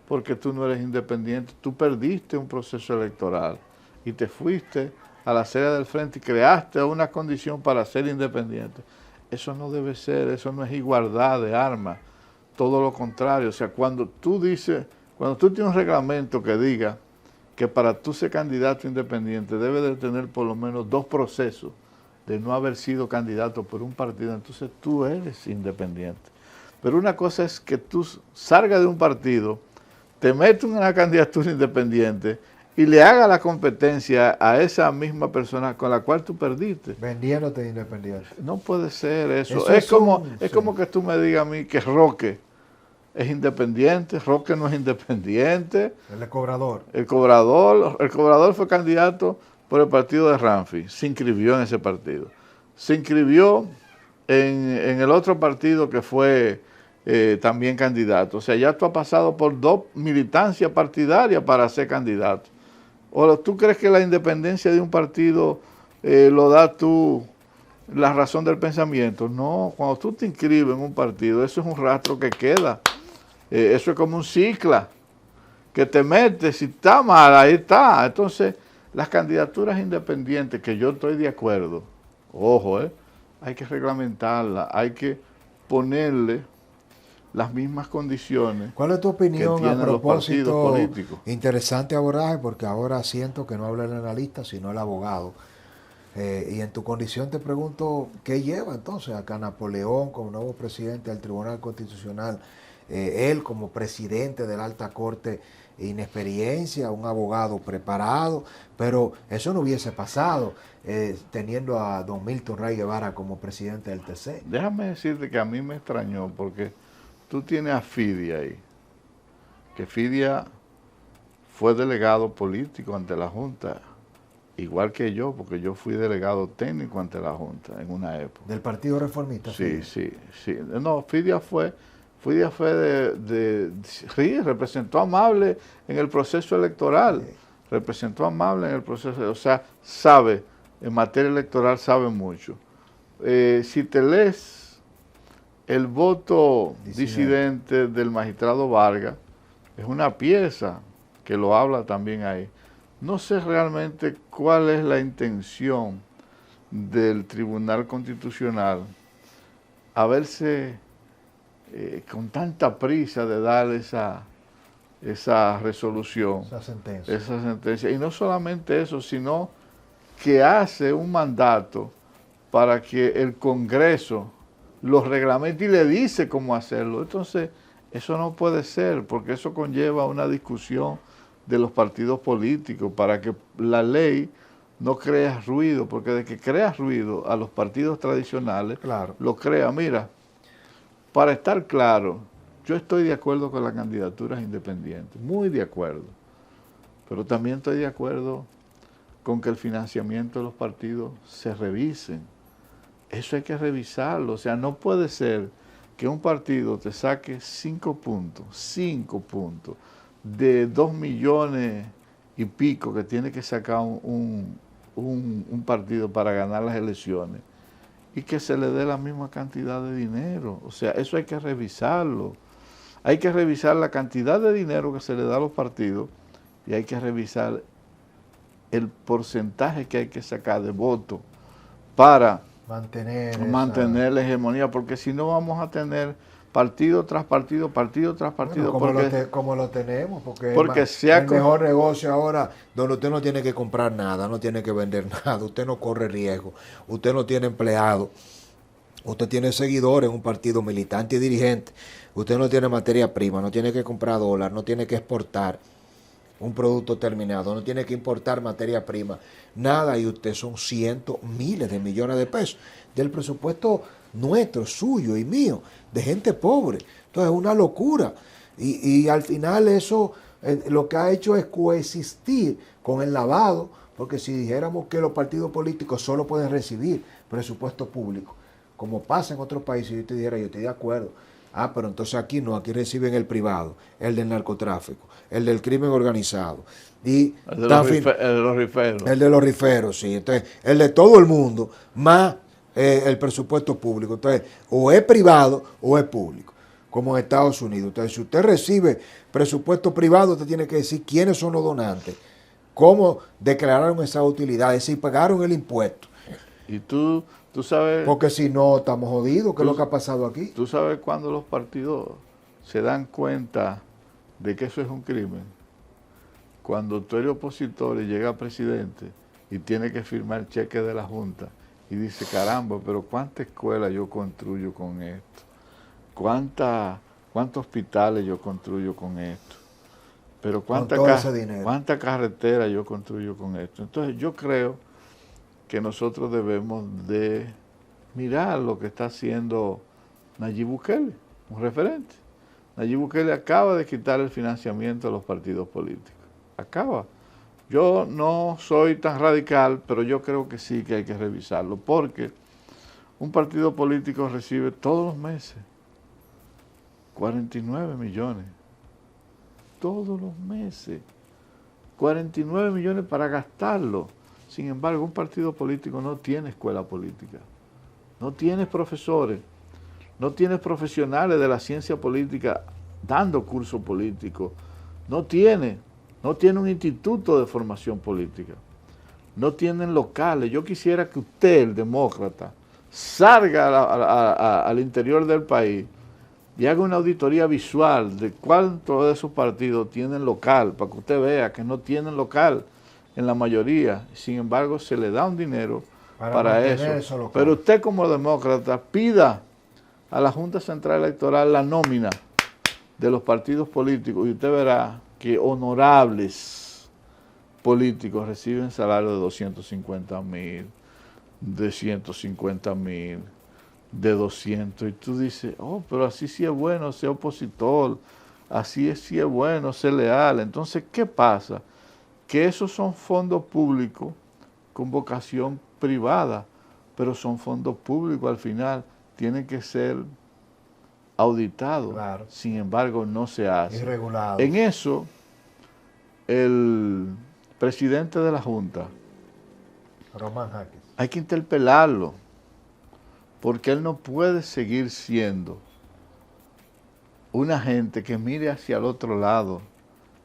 porque tú no eres independiente, tú perdiste un proceso electoral y te fuiste a la acera del frente y creaste una condición para ser independiente. Eso no debe ser, eso no es igualdad de armas, todo lo contrario. O sea, cuando tú tienes un reglamento que diga que para tú ser candidato independiente debe de tener por lo menos 2 procesos de no haber sido candidato por un partido, entonces tú eres independiente. Pero una cosa es que tú salgas de un partido, te metes en una candidatura independiente y le hagas la competencia a esa misma persona con la cual tú perdiste. Vendiéndote de independiente. No puede ser eso. Es como que tú me digas a mí que Roque es independiente, Roque no es independiente. El cobrador. El cobrador fue candidato por el partido de Ramfi, se inscribió en ese partido. Se inscribió en el otro partido que fue también candidato. O sea, ya tú has pasado por 2 militancias partidarias para ser candidato. ¿O tú crees que la independencia de un partido lo da tú la razón del pensamiento? No, cuando tú te inscribes en un partido, eso es un rastro que queda. Eso es como un cicla que te metes, si está mal, ahí está. Entonces, las candidaturas independientes, que yo estoy de acuerdo, ojo, hay que reglamentarlas, hay que ponerle las mismas condiciones. ¿Cuál es tu opinión a propósito? Políticos. Interesante abordaje, porque ahora siento que no habla el analista, sino el abogado. Y en tu condición te pregunto, ¿qué lleva entonces acá Napoleón como nuevo presidente del Tribunal Constitucional? Él como presidente de la Alta Corte, inexperiencia, un abogado preparado, pero eso no hubiese pasado teniendo a don Milton Rey Guevara como presidente del TC. Déjame decirte que a mí me extrañó, porque tú tienes a Fidia ahí, que Fidia fue delegado político ante la Junta, igual que yo, porque yo fui delegado técnico ante la Junta en una época. ¿Del Partido Reformista? Sí. No, Fidia representó a Amable en el proceso electoral, representó a Amable en el proceso, o sea, sabe, en materia electoral sabe mucho. Si te lees el voto disidente del magistrado Vargas, es una pieza que lo habla también ahí. No sé realmente cuál es la intención del Tribunal Constitucional a verse con tanta prisa de dar esa resolución, esa sentencia. Y no solamente eso, sino que hace un mandato para que el Congreso los reglamente y le dice cómo hacerlo. Entonces, eso no puede ser, porque eso conlleva una discusión de los partidos políticos para que la ley no crea ruido, porque de que crea ruido a los partidos tradicionales, claro, lo crea. Mira, para estar claro, yo estoy de acuerdo con las candidaturas independientes, muy de acuerdo, pero también estoy de acuerdo con que el financiamiento de los partidos se revisen, Eso hay que revisarlo. O sea, no puede ser que un partido te saque 5 puntos de 2 millones y pico que tiene que sacar un partido para ganar las elecciones y que se le dé la misma cantidad de dinero. O sea, eso hay que revisarlo. Hay que revisar la cantidad de dinero que se le da a los partidos y hay que revisar el porcentaje que hay que sacar de votos para mantener la hegemonía, porque si no vamos a tener partido tras partido, partido tras partido. Bueno, como lo tenemos, porque el mejor negocio ahora, donde usted no tiene que comprar nada, no tiene que vender nada, usted no corre riesgo, usted no tiene empleado, usted tiene seguidores en un partido militante y dirigente, usted no tiene materia prima, no tiene que comprar dólar, no tiene que exportar un producto terminado, no tiene que importar materia prima, nada, y usted son cientos, miles de millones de pesos del presupuesto nuestro, suyo y mío, de gente pobre. Entonces es una locura. Y al final eso lo que ha hecho es coexistir con el lavado, porque si dijéramos que los partidos políticos solo pueden recibir presupuesto público, como pasa en otros países, yo te dijera, yo estoy de acuerdo. Ah, pero entonces aquí no, aquí reciben el privado, el del narcotráfico, el del crimen organizado. Y el de los riferos. El de los riferos, sí. Entonces, el de todo el mundo, más el presupuesto público. Entonces, o es privado o es público, como en Estados Unidos. Entonces, si usted recibe presupuesto privado, usted tiene que decir quiénes son los donantes, cómo declararon esas utilidades, si pagaron el impuesto. Y tú sabes... Porque si no, estamos jodidos. ¿Qué es lo que ha pasado aquí? ¿Tú sabes cuándo los partidos se dan cuenta de que eso es un crimen? Cuando tú eres opositor y llega presidente y tiene que firmar el cheque de la Junta y dice, caramba, pero ¿cuántas escuelas yo construyo con esto? ¿Cuántos hospitales yo construyo con esto? Pero ¿cuánta carretera yo construyo con esto? Entonces yo creo que nosotros debemos de mirar lo que está haciendo Nayib Bukele, un referente. Nayib Bukele acaba de quitar el financiamiento a los partidos políticos. Acaba. Yo no soy tan radical, pero yo creo que sí que hay que revisarlo, porque un partido político recibe todos los meses 49 millones. Todos los meses. 49 millones para gastarlo. Sin embargo, un partido político no tiene escuela política, no tiene profesores, no tiene profesionales de la ciencia política dando curso político, no tiene un instituto de formación política, no tienen locales. Yo quisiera que usted, el demócrata, salga al interior del país y haga una auditoría visual de cuántos de esos partidos tienen local, para que usted vea que no tienen local en la mayoría. Sin embargo, se le da un dinero para eso. Pero usted como demócrata pida a la Junta Central Electoral la nómina de los partidos políticos y usted verá que honorables políticos reciben salarios de 250,000, de 150,000, de 200. Y tú dices, oh, pero así sí es bueno ser opositor, así sí es bueno ser leal. Entonces, ¿qué pasa? Que esos son fondos públicos con vocación privada, pero son fondos públicos al final, tienen que ser auditados. Claro. Sin embargo, no se hace. Irregulado. En eso, el presidente de la Junta, Román Jaques, hay que interpelarlo, porque él no puede seguir siendo una gente que mire hacia el otro lado.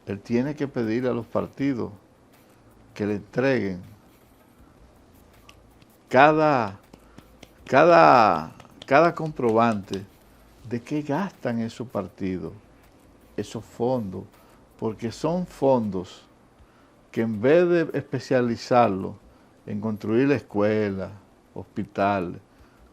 Él tiene que pedir a los partidos que le entreguen cada comprobante de qué gastan esos partidos, esos fondos, porque son fondos que en vez de especializarlos en construir la escuela, hospitales,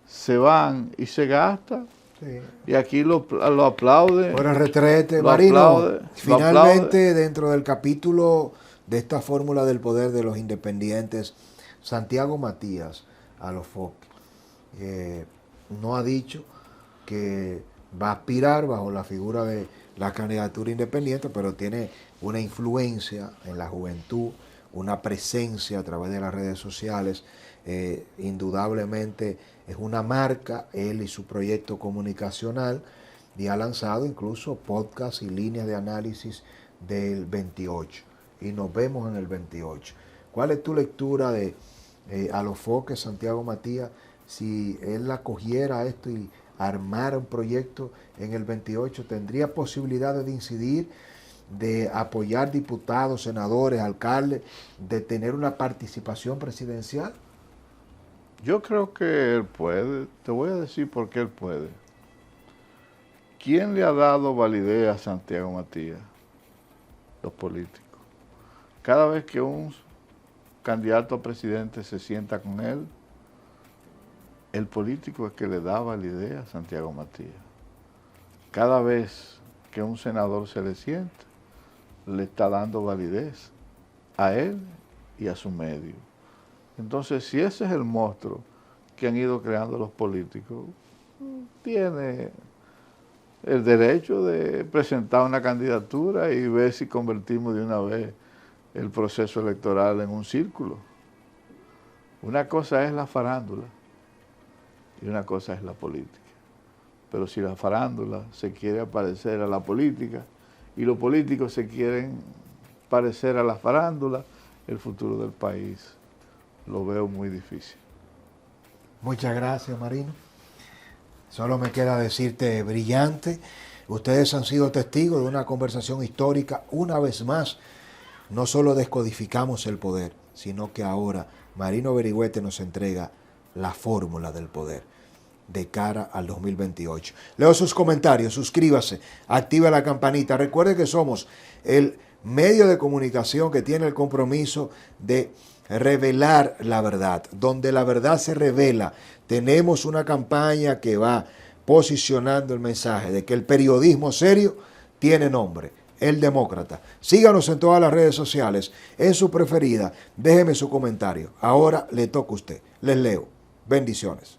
se van y se gastan. Sí. Y aquí lo aplaude. Por el retrete, Marino. Finalmente, dentro del capítulo de esta fórmula del poder de los independientes, Santiago Matías Alofoque no ha dicho que va a aspirar bajo la figura de la candidatura independiente, pero tiene una influencia en la juventud, una presencia a través de las redes sociales. Indudablemente es una marca, él y su proyecto comunicacional, y ha lanzado incluso podcasts y líneas de análisis del 28. Y nos vemos en el 28. ¿Cuál es tu lectura de Alofoque, Santiago Matías, si él acogiera esto y armara un proyecto en el 28? ¿Tendría posibilidades de incidir, de apoyar diputados, senadores, alcaldes, de tener una participación presidencial? Yo creo que él puede. Te voy a decir por qué él puede. ¿Quién le ha dado validez a Santiago Matías? Los políticos. Cada vez que un candidato a presidente se sienta con él, el político es que le da validez a Santiago Matías. Cada vez que un senador se le sienta, le está dando validez a él y a su medio. Entonces, si ese es el monstruo que han ido creando los políticos, tiene el derecho de presentar una candidatura y ver si convertimos de una vez el proceso electoral en un círculo. Una cosa es la farándula y una cosa es la política. Pero si la farándula se quiere parecer a la política y los políticos se quieren parecer a la farándula, el futuro del país lo veo muy difícil. Muchas gracias, Marino. Solo me queda decirte brillante. Ustedes han sido testigos de una conversación histórica. Una vez más, no solo descodificamos el poder, sino que ahora Marino Berigüete nos entrega la fórmula del poder de cara al 2028. Leo sus comentarios, suscríbase, activa la campanita. Recuerde que somos el medio de comunicación que tiene el compromiso de revelar la verdad. Donde la verdad se revela, tenemos una campaña que va posicionando el mensaje de que el periodismo serio tiene nombre: El Demócrata. Síganos en todas las redes sociales, en su preferida. Déjeme su comentario. Ahora le toca a usted. Les leo. Bendiciones.